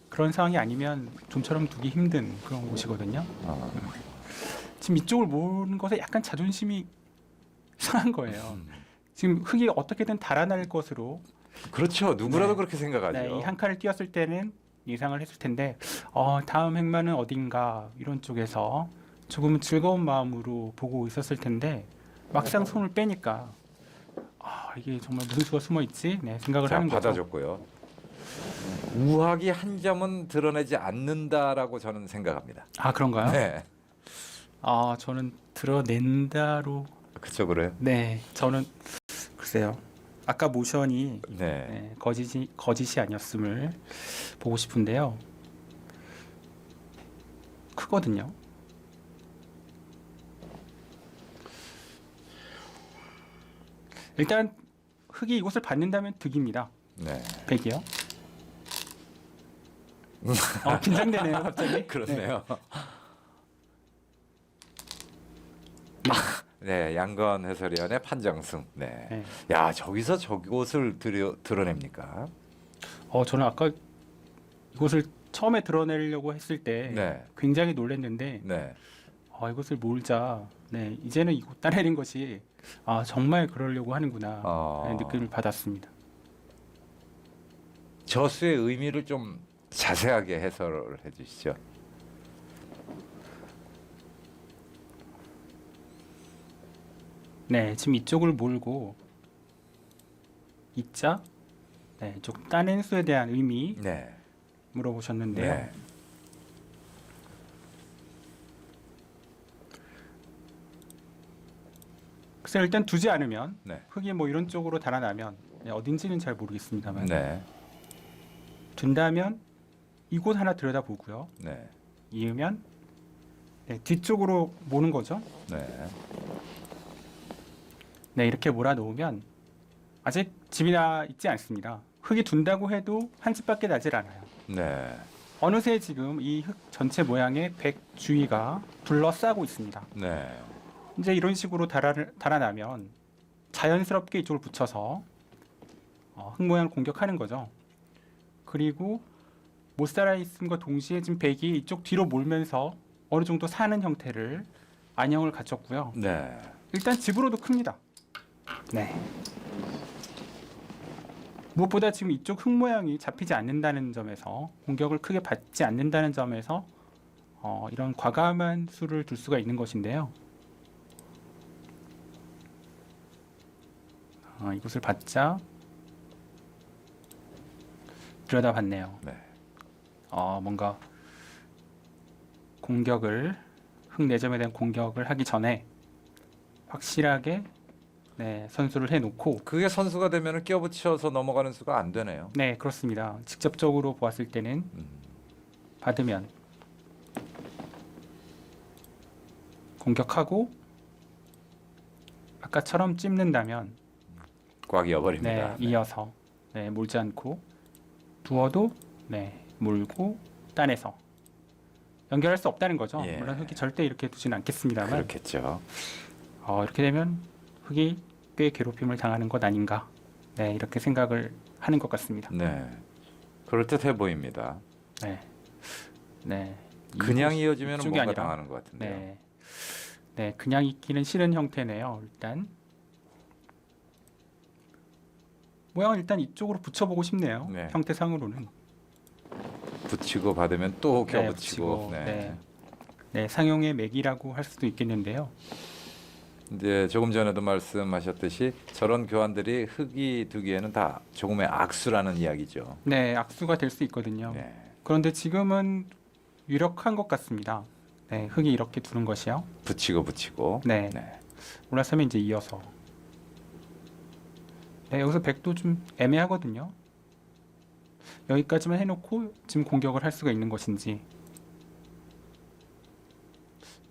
그런 상황이 아니면 좀처럼 두기 힘든 그런 곳이거든요. 지금 이쪽을 모으는 것에 약간 자존심이 상한 거예요. 지금 흙이 어떻게든 달아날 것으로 그렇죠. 누구라도 네. 그렇게 생각하죠. 네, 이 한 칸을 띄었을 때는 예상을 했을 텐데 다음 획만은 어딘가 이런 쪽에서 조금 즐거운 마음으로 보고 있었을 텐데 막상 손을 빼니까 이게 정말 무슨 수가 숨어 있지? 네, 생각을 자, 하는 거죠. 받아줬고요. 우학이 한 점은 드러내지 않는다라고 저는 생각합니다. 그런가요? 네. 저는 드러낸다로 그쵸, 그래요? 네, 저는 글쎄요. 아까 모션이 네. 거짓이 아니었음을 보고 싶은데요. 크거든요. 일단 흙이 이곳을 받는다면 득입니다. 네. 100이요. 긴장되네요, 갑자기. 그렇네요. 네, 양건 해설위원의 판정승. 네. 네. 야, 저기서 저곳을 드러냅니까? 저는 아까 이곳을 처음에 드러내려고 했을 때 네. 굉장히 놀랐는데 네. 이곳을 몰자. 네, 이제는 이곳 따내린 것이 정말 그러려고 하는구나 라는 느낌을 받았습니다. 저수의 의미를 좀 자세하게 해설을 해주시죠. 네, 지금 이쪽을 몰고 이자, 네, 이쪽 따낸 수에 대한 의미 네. 물어보셨는데요. 네. 글쎄 일단 두지 않으면 네. 흙이 뭐 이런 쪽으로 달아나면 어딘지는 잘 모르겠습니다만 네. 둔다면 이곳 하나 들여다보고요. 네. 이으면 뒤쪽으로 모는 거죠. 네. 네, 이렇게 몰아놓으면 아직 집이 나 있지 않습니다. 흙이 둔다고 해도 한 집밖에 나질 않아요. 네. 어느새 지금 이 흙 전체 모양의 100 주위가 둘러싸고 있습니다. 네. 이제 이런 식으로 달아나면 자연스럽게 이쪽을 붙여서 흙 모양을 공격하는 거죠. 그리고 못 살아 있음과 동시에 지금 100이 이쪽 뒤로 몰면서 어느 정도 사는 형태를 안형을 갖췄고요. 네. 일단 집으로도 큽니다. 네. 무엇보다 지금 이쪽 흙 모양이 잡히지 않는다는 점에서 공격을 크게 받지 않는다는 점에서 이런 과감한 수를 둘 수가 있는 것인데요. 이곳을 받자 들여다봤네요. 네. 뭔가 공격을 흙 내점에 대한 공격을 하기 전에 확실하게 선수를 해놓고 그게 선수가 되면 끼어붙여서 넘어가는 수가 안 되네요. 네, 그렇습니다. 직접적으로 보았을 때는 받으면 공격하고 아까처럼 찝는다면 꽉 이어버립니다. 이어서 몰지 않고 두어도 몰고 단에서 연결할 수 없다는 거죠. 예. 물론 흙이 절대 이렇게 두지는 않겠습니다만 그렇겠죠. 이렇게 되면 흙이 꽤 괴롭힘을 당하는 것 아닌가. 네, 이렇게 생각을 하는 것 같습니다. 네. 그럴듯해 보입니다. 네, 네. 그냥 이어지면 이쪽이 뭔가 아니라, 당하는 것 같은데요. 네, 네, 그냥 있기는 싫은 형태네요. 일단 모양을 일단 이쪽으로 붙여보고 싶네요. 네. 형태상으로는. 붙이고 받으면 또 네, 껴붙이고. 붙이고, 네. 네. 네, 상용의 맥이라고 할 수도 있겠는데요. 이제 조금 전에도 말씀하셨듯이 저런 교환들이 흙이 두기에는 다 조금의 악수라는 이야기죠. 네, 악수가 될 수 있거든요. 네. 그런데 지금은 유력한 것 같습니다. 네, 흙이 이렇게 두는 것이요. 붙이고. 네, 네. 올라서면 이제 이어서. 네, 여기서 백도 좀 애매하거든요. 여기까지만 해놓고 지금 공격을 할 수가 있는 것인지.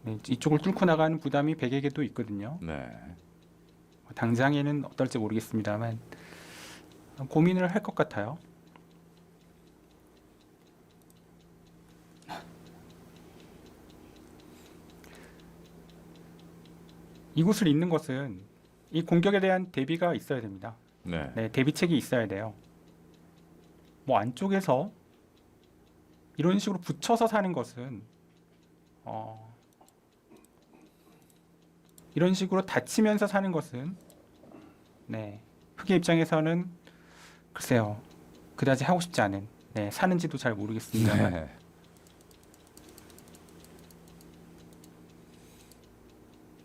네, 이쪽을 뚫고 나가는 부담이 백에게도 있거든요. 네. 당장에는 어떨지 모르겠습니다만 고민을 할 것 같아요. 이곳을 잇는 것은 이 공격에 대한 대비가 있어야 됩니다. 네. 네, 대비책이 있어야 돼요. 뭐 안쪽에서 이런 식으로 붙여서 사는 것은 이런 식으로 닫히면서 사는 것은 네, 흑의 입장에서는 글쎄요, 그다지 하고 싶지 않은, 네, 사는지도 잘 모르겠습니다만 네.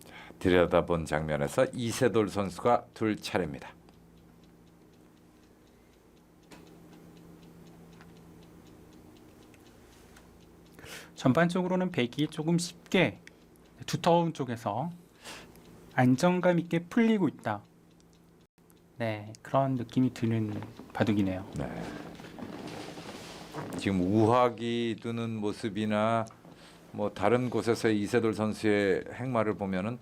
자, 들여다본 장면에서 이세돌 선수가 둘 차례입니다. 전반적으로는 백이 조금 쉽게 두터운 쪽에서 안정감 있게 풀리고 있다. 네, 그런 느낌이 드는 바둑이네요. 네. 지금 우학이 두는 모습이나 뭐 다른 곳에서의 이세돌 선수의 행마를 보면은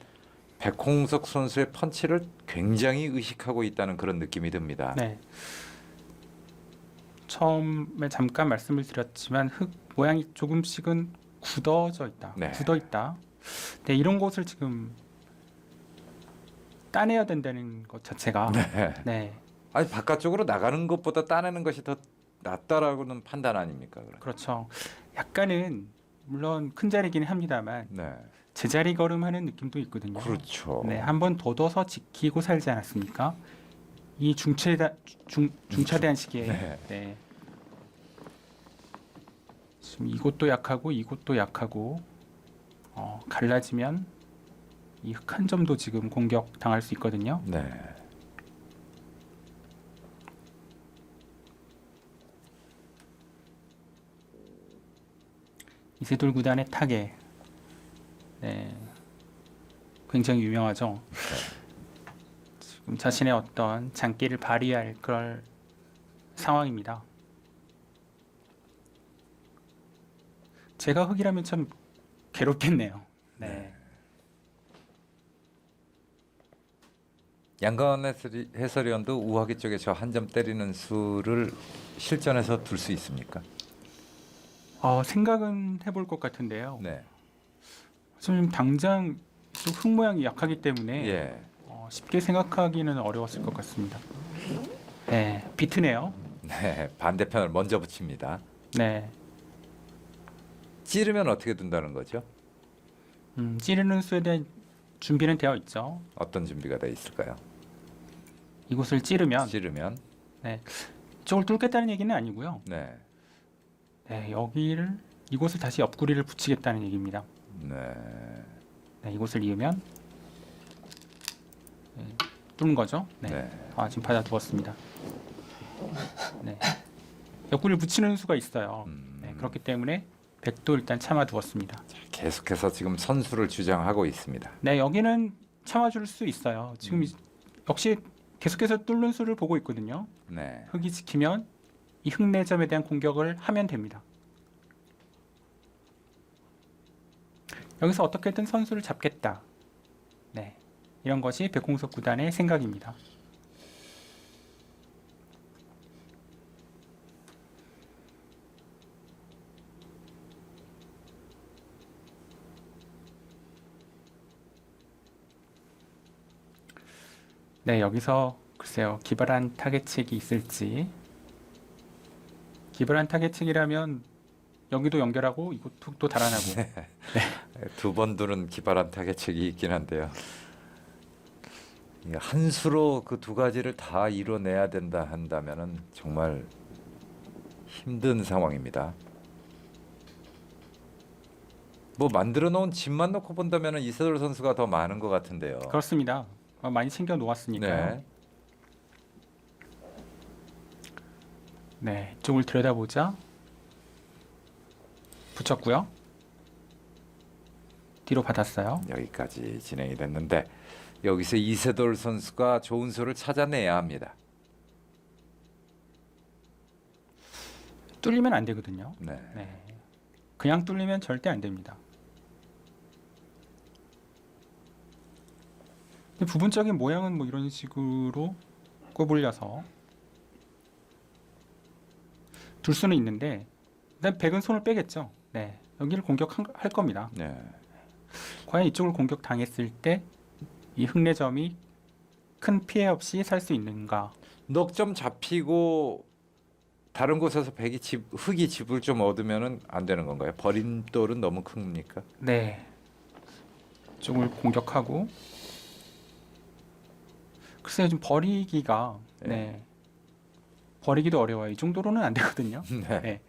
백홍석 선수의 펀치를 굉장히 의식하고 있다는 그런 느낌이 듭니다. 네. 처음에 잠깐 말씀을 드렸지만 흙 모양이 조금씩은 굳어져 있다. 네. 굳어 있다. 네, 이런 것을 지금 따내야 된다는 것 자체가 네. 네, 아니 바깥쪽으로 나가는 것보다 따내는 것이 더 낫다라고는 판단 아닙니까? 그럼? 그렇죠. 약간은 물론 큰 자리긴 합니다만 네. 제자리 걸음하는 느낌도 있거든요. 그렇죠. 네, 한번 둬둬서 지키고 살지 않았습니까? 이 중차대한 시기에 네. 네. 지금 이곳도 약하고 이곳도 약하고 갈라지면 이 흙 한 점도 지금 공격 당할 수 있거든요. 네. 이세돌 구단의 타계, 네, 굉장히 유명하죠. 지금 자신의 어떤 장기를 발휘할 그럴 상황입니다. 제가 흙이라면 참 괴롭겠네요. 네. 양건 해설위원도 우하기 쪽에 저 한 점 때리는 수를 실전에서 둘 수 있습니까? 생각은 해볼 것 같은데요. 네. 지금 당장 흙 모양이 약하기 때문에 예. 쉽게 생각하기는 어려웠을 것 같습니다. 네, 비트네요. 네. 반대편을 먼저 붙입니다. 네, 찌르면 어떻게 둔다는 거죠? 찌르는 수에 대한 준비는 되어 있죠. 어떤 준비가 돼 있을까요? 이곳을 찌르면 찌르면 이쪽을 뚫겠다는 얘기는 아니고요. 네. 네, 이곳을 다시 옆구리를 붙이겠다는 얘기입니다. 네. 네, 이곳을 이으면 뚫는 거죠. 네. 네. 지금 받아두었습니다. 네. 옆구리를 붙이는 수가 있어요. 네, 그렇기 때문에 백도 일단 참아두었습니다. 계속해서 지금 선수를 주장하고 있습니다. 네, 여기는 참아줄 수 있어요. 지금 역시 계속해서 뚫는 수를 보고 있거든요. 네. 흙이 지키면 이 흙내점에 대한 공격을 하면 됩니다. 여기서 어떻게든 선수를 잡겠다. 네, 이런 것이 백홍석 구단의 생각입니다. 네, 여기서 글쎄요. 기발한 타겟책이 있을지. 기발한 타겟책이라면 여기도 연결하고 이것도 또 달아나고. 두 번 두는 기발한 타겟책이 있긴 한데요. 한 수로 그 두 가지를 다 이뤄내야 된다 한다면은 정말 힘든 상황입니다. 뭐 만들어 놓은 집만 놓고 본다면은 이세돌 선수가 더 많은 것 같은데요. 그렇습니다. 많이 챙겨 놓았으니까요. 네. 네, 이쪽을 들여다보자. 붙였고요. 뒤로 받았어요. 여기까지 진행이 됐는데 여기서 이세돌 선수가 좋은 수를 찾아내야 합니다. 뚫리면 안 되거든요. 네. 네. 그냥 뚫리면 절대 안 됩니다. 근데 부분적인 모양은 뭐 이런 식으로 꼬불려서 둘 수는 있는데 일단 백은 손을 빼겠죠. 네. 여기를 공격할 겁니다. 네. 과연 이쪽을 공격 당했을 때 이 흑내점이 큰 피해 없이 살 수 있는가? 넉점 잡히고 다른 곳에서 흙이 집을 좀 얻으면은 안 되는 건가요? 버림돌은 너무 큽니까? 네. 이쪽을 공격하고 글쎄요, 좀 버리기가 네. 버리기도 어려워요. 이 정도로는 안 되거든요. 네.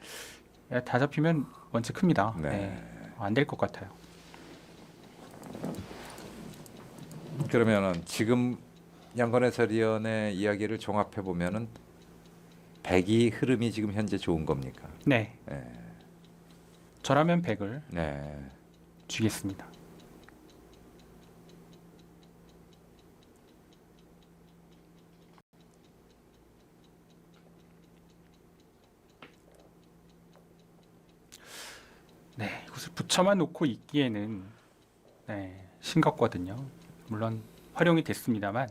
네. 다 잡히면 원체 큽니다. 네. 네. 안 될 것 같아요. 그러면은 지금 양건 해설위원의 이야기를 종합해 보면은 백이 흐름이 지금 현재 좋은 겁니까? 네. 네. 저라면 100을 네. 주겠습니다. 네, 이것을 붙여만 놓고 있기에는 네, 싱겁거든요. 물론 활용이 됐습니다만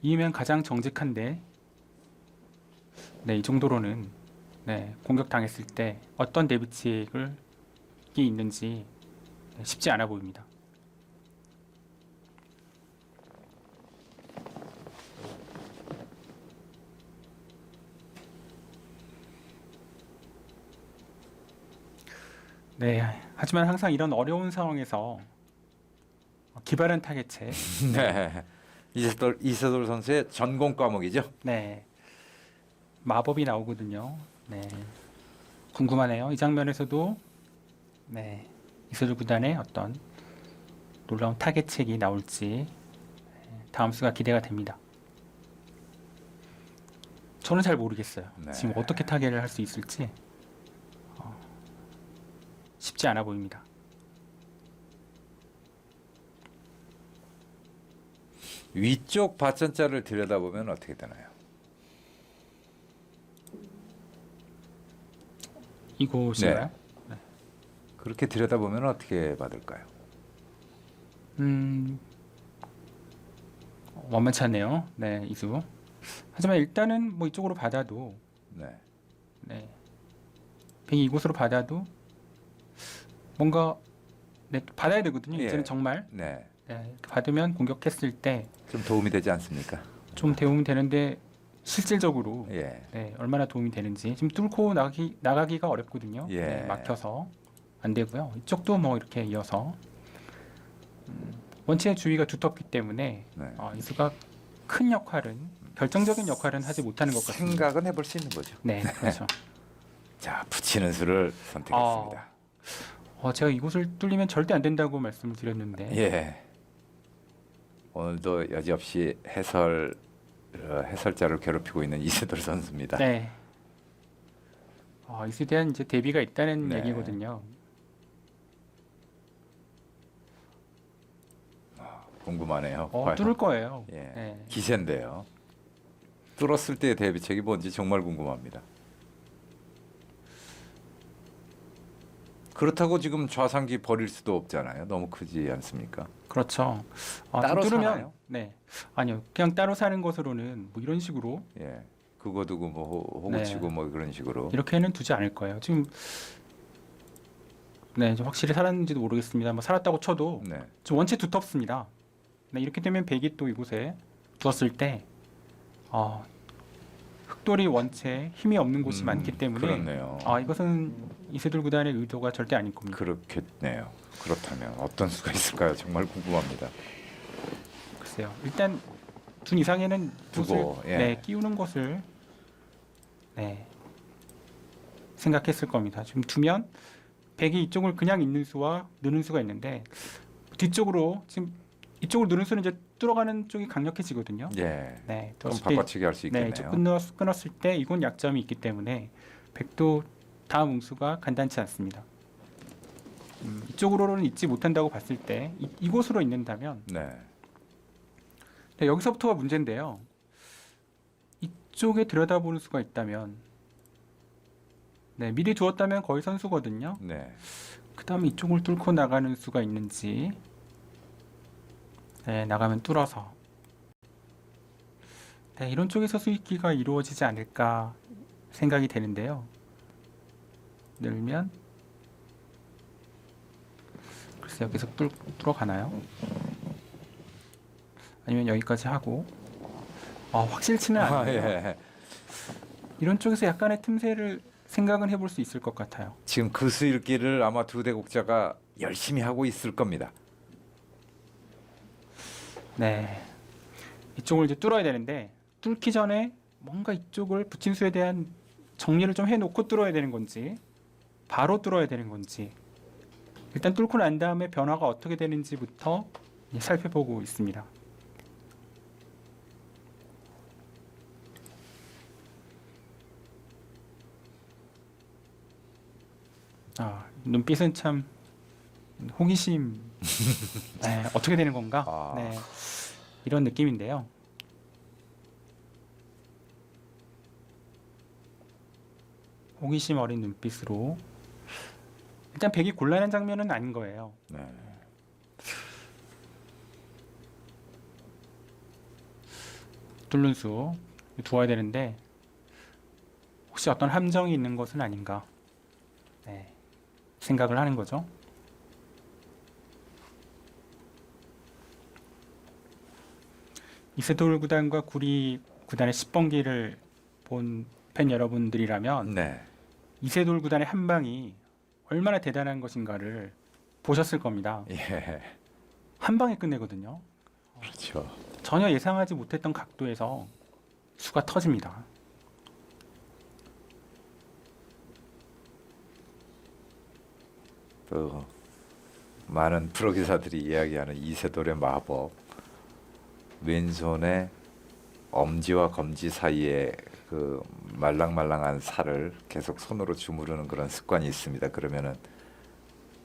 이면 가장 정직한데 네, 이 정도로는 네, 공격당했을 때 어떤 대비책이 있는지 쉽지 않아 보입니다. 네, 하지만 항상 이런 어려운 상황에서 기발한 타겟책, 네. 이세돌 선수의 전공 과목이죠. 네, 마법이 나오거든요. 네, 궁금하네요. 이 장면에서도 네, 이세돌 구단의 어떤 놀라운 타겟책이 나올지 다음 수가 기대가 됩니다. 저는 잘 모르겠어요. 네. 지금 어떻게 타겟을 할 수 있을지 쉽지 않아 보입니다. 위쪽 받전자를 들여다보면 어떻게 되나요? 이곳인가요? 그렇게 들여다보면 어떻게 받을까요? 만만치 않네요. 네, 이수. 하지만 일단은 뭐 이쪽으로 받아도 네. 네. 백이 이곳으로 받아도 뭔가 네, 받아야 되거든요. 예. 이제는 정말 네. 네, 받으면 공격했을 때 좀 도움이 되지 않습니까? 좀 도움이 되는데 실질적으로 예. 네, 얼마나 도움이 되는지 지금 뚫고 나가기가 어렵거든요. 예. 네, 막혀서 안 되고요. 이쪽도 뭐 이렇게 이어서 원체 주위가 두텁기 때문에 네. 이수가 큰 역할은 결정적인 역할은 하지 못하는 것 같습니다. 생각은 해볼 수 있는 거죠. 네, 그렇죠. 자, 붙이는 수를 선택했습니다. 제가 이곳을 뚫리면 절대 안 된다고 말씀을 드렸는데 예. 오늘도 여지없이 해설자를 괴롭히고 있는 이세돌 선수입니다. 네. 이에 대한 이제 대비가 있다는 네. 얘기거든요. 궁금하네요. 과연. 뚫을 거예요. 예. 네. 기세인데요. 뚫었을 때의 대비책이 뭔지 정말 궁금합니다. 그렇다고 지금 좌상기 버릴 수도 없잖아요. 너무 크지 않습니까? 그렇죠. 따로 뚫으면 사나요? 네. 아니요. 그냥 따로 사는 것으로는 뭐 이런 식으로 예. 그거 두고 뭐 호구치고 네. 뭐 그런 식으로. 이렇게는 두지 않을 거예요. 지금 네, 좀 확실히 살았는지도 모르겠습니다. 뭐 살았다고 쳐도 네. 좀 원체 두텁습니다. 네, 이렇게 되면 백이 또 이곳에 두었을 때 흑돌이 원체 힘이 없는 곳이 많기 때문에 그렇네요. 이것은 이세돌 구단의 의도가 절대 아닐 겁니다. 그렇겠네요. 그렇다면 어떤 수가 있을까요? 정말 궁금합니다. 글쎄요. 일단 둔 이상에는 두고, 붓을, 예. 끼우는 것을 생각했을 겁니다. 지금 두면 백이 이쪽을 그냥 있는 수와 느는 수가 있는데 뒤쪽으로 지금 이쪽으로 느는 수는 이제 뚫어가는 쪽이 강력해지거든요. 예. 네, 좀 떴을 때 바꿔치기 할 수 있겠네요. 이쪽 끊었을 때 이건 약점이 있기 때문에 백도 다음 응수가 간단치 않습니다. 이쪽으로는 있지 못한다고 봤을 때 이곳으로 있는다면 네. 네, 여기서부터가 문제인데요. 이쪽에 들여다보는 수가 있다면 미리 두었다면 거의 선수거든요. 네. 그 다음에 이쪽을 뚫고 나가는 수가 있는지 나가면 뚫어서 이런 쪽에서 수익기가 이루어지지 않을까 생각이 되는데요. 늘면 글쎄요, 계속 뚫어가나요? 아니면 여기까지 하고 확실치는 않아요. 예. 이런 쪽에서 약간의 틈새를 생각은 해볼 수 있을 것 같아요. 지금 그 수일기를 아마 두 대국자가 열심히 하고 있을 겁니다. 네, 이쪽을 이제 뚫어야 되는데 뚫기 전에 뭔가 이쪽을 붙인 수에 대한 정리를 좀 해놓고 뚫어야 되는 건지 바로 뚫어야 되는 건지 일단 뚫고 난 다음에 변화가 어떻게 되는지부터 살펴보고 있습니다. 눈빛은 참 호기심. 어떻게 되는 건가? 이런 느낌인데요. 호기심 어린 눈빛으로 일단 백이 곤란한 장면은 아닌 거예요. 네. 뚫는 수 두어야 되는데 혹시 어떤 함정이 있는 것은 아닌가 생각을 하는 거죠. 이세돌 구단과 구리 구단의 10번기를 본 팬 여러분들이라면 네. 이세돌 구단의 한 방이 얼마나 대단한 것인가를 보셨을 겁니다. 예. 한 방에 끝내거든요. 그렇죠. 전혀 예상하지 못했던 각도에서 수가 터집니다. 또 많은 프로 기사들이 이야기하는 이세돌의 마법. 왼손에 엄지와 검지 사이에 그 말랑말랑한 살을 계속 손으로 주무르는 그런 습관이 있습니다. 그러면은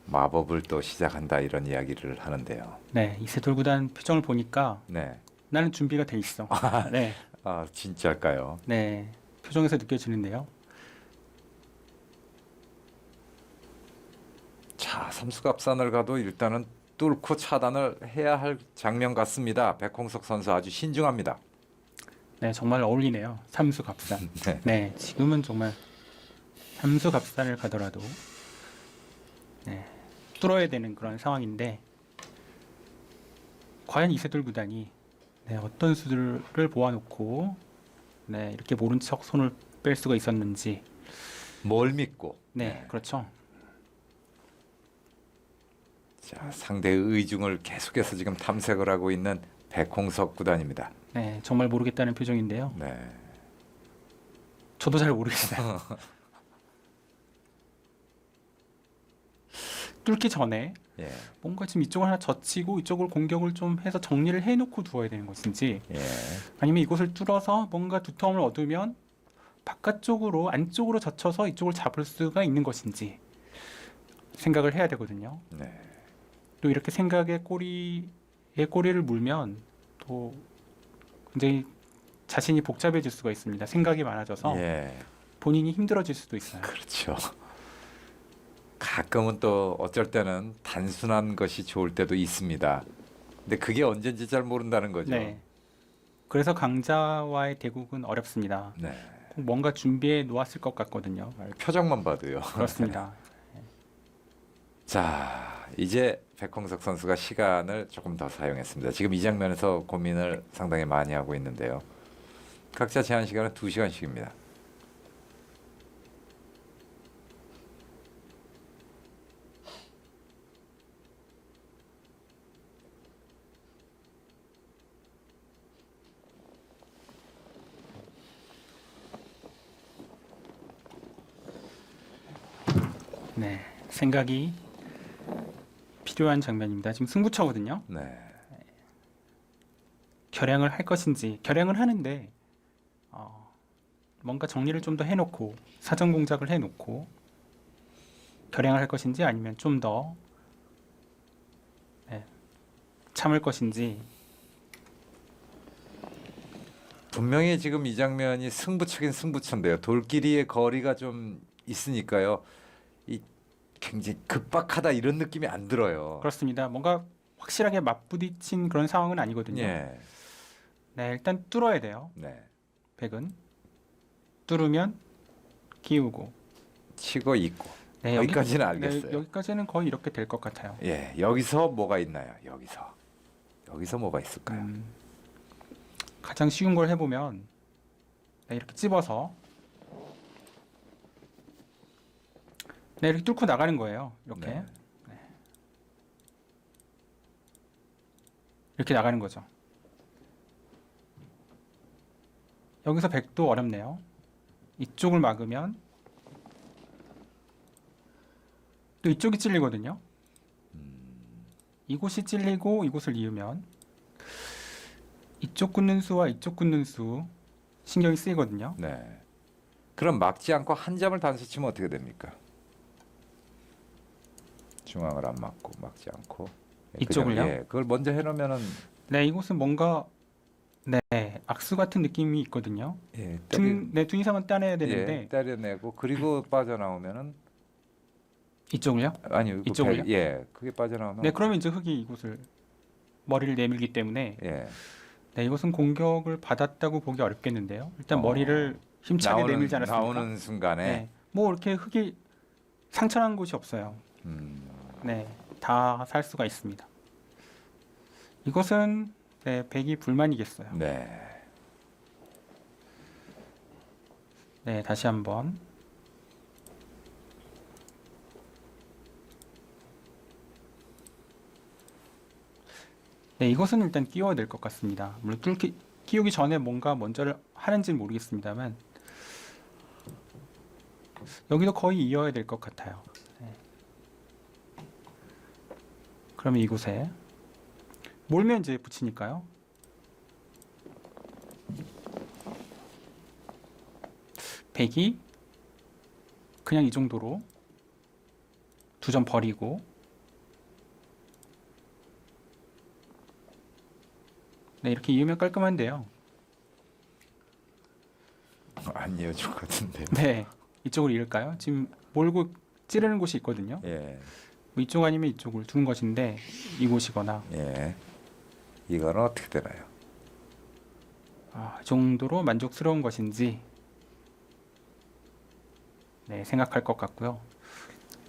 마법을 또 시작한다 이런 이야기를 하는데요. 네, 이세돌 구단 표정을 보니까 네. 나는 준비가 돼 있어. 네, 아 진짜일까요? 네, 표정에서 느껴지는데요. 자, 삼수갑산을 가도 일단은 뚫고 차단을 해야 할 장면 같습니다. 백홍석 선수 아주 신중합니다. 네, 정말 어울리네요. 삼수갑산. 네. 네, 지금은 정말 삼수갑산을 가더라도 뚫어야 되는 그런 상황인데 과연 이세돌 구단이 어떤 수들을 모아놓고 이렇게 모른 척 손을 뺄 수가 있었는지. 뭘 믿고? 그렇죠. 자, 상대의 의중을 계속해서 지금 탐색을 하고 있는 백홍석 구단입니다. 네, 정말 모르겠다는 표정인데요. 네. 저도 잘 모르겠어요. 뚫기 전에 예. 뭔가 지금 이쪽을 하나 젖히고 이쪽을 공격을 좀 해서 정리를 해놓고 두어야 되는 것인지, 예. 아니면 이곳을 뚫어서 뭔가 두텀을 얻으면 바깥쪽으로 안쪽으로 젖혀서 이쪽을 잡을 수가 있는 것인지 생각을 해야 되거든요. 네. 또 이렇게 생각에 꼬리를 물면 또 굉장히 자신이 복잡해질 수가 있습니다. 생각이 많아져서 예. 본인이 힘들어질 수도 있어요. 그렇죠. 가끔은 또 어쩔 때는 단순한 것이 좋을 때도 있습니다. 근데 그게 언젠지 잘 모른다는 거죠. 네. 그래서 강자와의 대국은 어렵습니다. 네. 꼭 뭔가 준비해 놓았을 것 같거든요. 표정만 봐도요. 그렇습니다. 자, 이제 백홍석 선수가 시간을 조금 더 사용했습니다. 지금 이 장면에서 고민을 상당히 많이 하고 있는데요. 각자 제한 시간은 2시간씩입니다. 네, 생각이 필요한 장면입니다. 지금 승부처거든요. 네. 결양을 할 것인지 결양을 하는데 뭔가 정리를 좀 더 해놓고 사전 공작을 해놓고 결양을 할 것인지 아니면 좀 더 참을 것인지. 분명히 지금 이 장면이 승부처긴 승부처인데요. 돌끼리의 거리가 좀 있으니까요. 이 굉장히 급박하다 이런 느낌이 안 들어요. 그렇습니다. 뭔가 확실하게 맞부딪힌 그런 상황은 아니거든요. 예. 네, 일단 뚫어야 돼요. 네. 백은 뚫으면 끼우고. 치고 있고. 네, 여기까지는 알겠어요. 네, 여기까지는 거의 이렇게 될 것 같아요. 예. 여기서 뭐가 있나요? 여기서 뭐가 있을까요? 가장 쉬운 걸 해보면 이렇게 찝어서 이렇게 뚫고 나가는 거예요. 이렇게. 네. 이렇게 나가는 거죠. 여기서 백도 어렵네요. 이쪽을 막으면 또 이쪽이 찔리거든요. 이곳이 찔리고 이곳을 이으면 이쪽 굳는 수와 이쪽 굳는 수 신경이 쓰이거든요. 네. 그럼 막지 않고 한 점을 단수 치면 어떻게 됩니까? 중앙을 안 막고 막지 않고 이쪽을요? 그냥, 예, 그걸 먼저 해놓으면은 네, 이곳은 뭔가 악수 같은 느낌이 있거든요. 예, 등 이상은 따내야 되는데 예, 때려내고 그리고 빠져나오면은 이쪽을요? 아니 이쪽을요? 예, 그게 빠져나오면 네, 그러면 이제 흙이 이곳을 머리를 내밀기 때문에 예, 이것은 공격을 받았다고 보기 어렵겠는데요. 일단 머리를 힘차게 내밀지 않았습니까? 나오는 순간에 네, 뭐 이렇게 흙이 상처난 곳이 없어요. 네, 다 살 수가 있습니다. 이것은 백이 불만이겠어요. 네. 네, 다시 한번. 네, 이것은 일단 끼워야 될 것 같습니다. 물론 끼우기 전에 뭔가 먼저를 하는지는 모르겠습니다만 여기도 거의 이어야 될 것 같아요. 네. 그러면 이곳에 몰면 이제 붙이니까요. 백이 그냥 이 정도로 2점 버리고 네, 이렇게 이으면 깔끔한데요. 안 이어줄 것 같은데. 네, 이쪽으로 이을까요? 지금 몰고 찌르는 곳이 있거든요. 예, 뭐 이쪽 아니면 이쪽을 두는 것인데 이곳이거나 예. 이거는 어떻게 되나요? 이 정도로 만족스러운 것인지 생각할 것 같고요.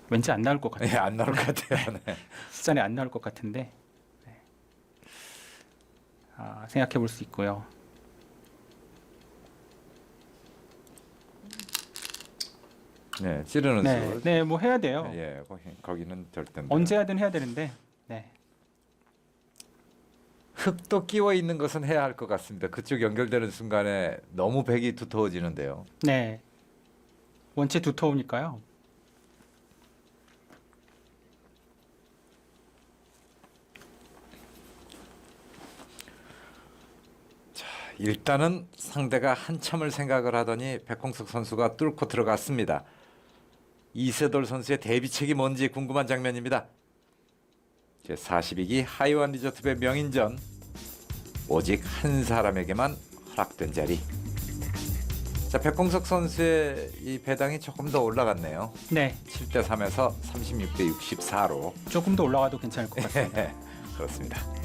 왠지 안 나올 것 같아요. 예, 안 나올 것 같아요. 네. 숫자에 안 나올 것 같은데 생각해 볼 수 있고요. 네, 찌르는 수. 네, 뭐 해야 돼요. 예, 거기는 절대 언제 하든 해야 되는데 흙도 끼워 있는 것은 해야 할 것 같습니다. 그쪽 연결되는 순간에 너무 백이 두터워지는데요. 네, 원체 두터우니까요. 일단은 상대가 한참을 생각을 하더니 백홍석 선수가 뚫고 들어갔습니다. 이세돌 선수의 대비책이 뭔지 궁금한 장면입니다. 제42기 하이원 리조트배 명인전, 오직 한 사람에게만 허락된 자리. 자, 백홍석 선수의 이 배당이 조금 더 올라갔네요. 네, 7대 3에서 36대 64로. 조금 더 올라가도 괜찮을 것 같습니다. 그렇습니다.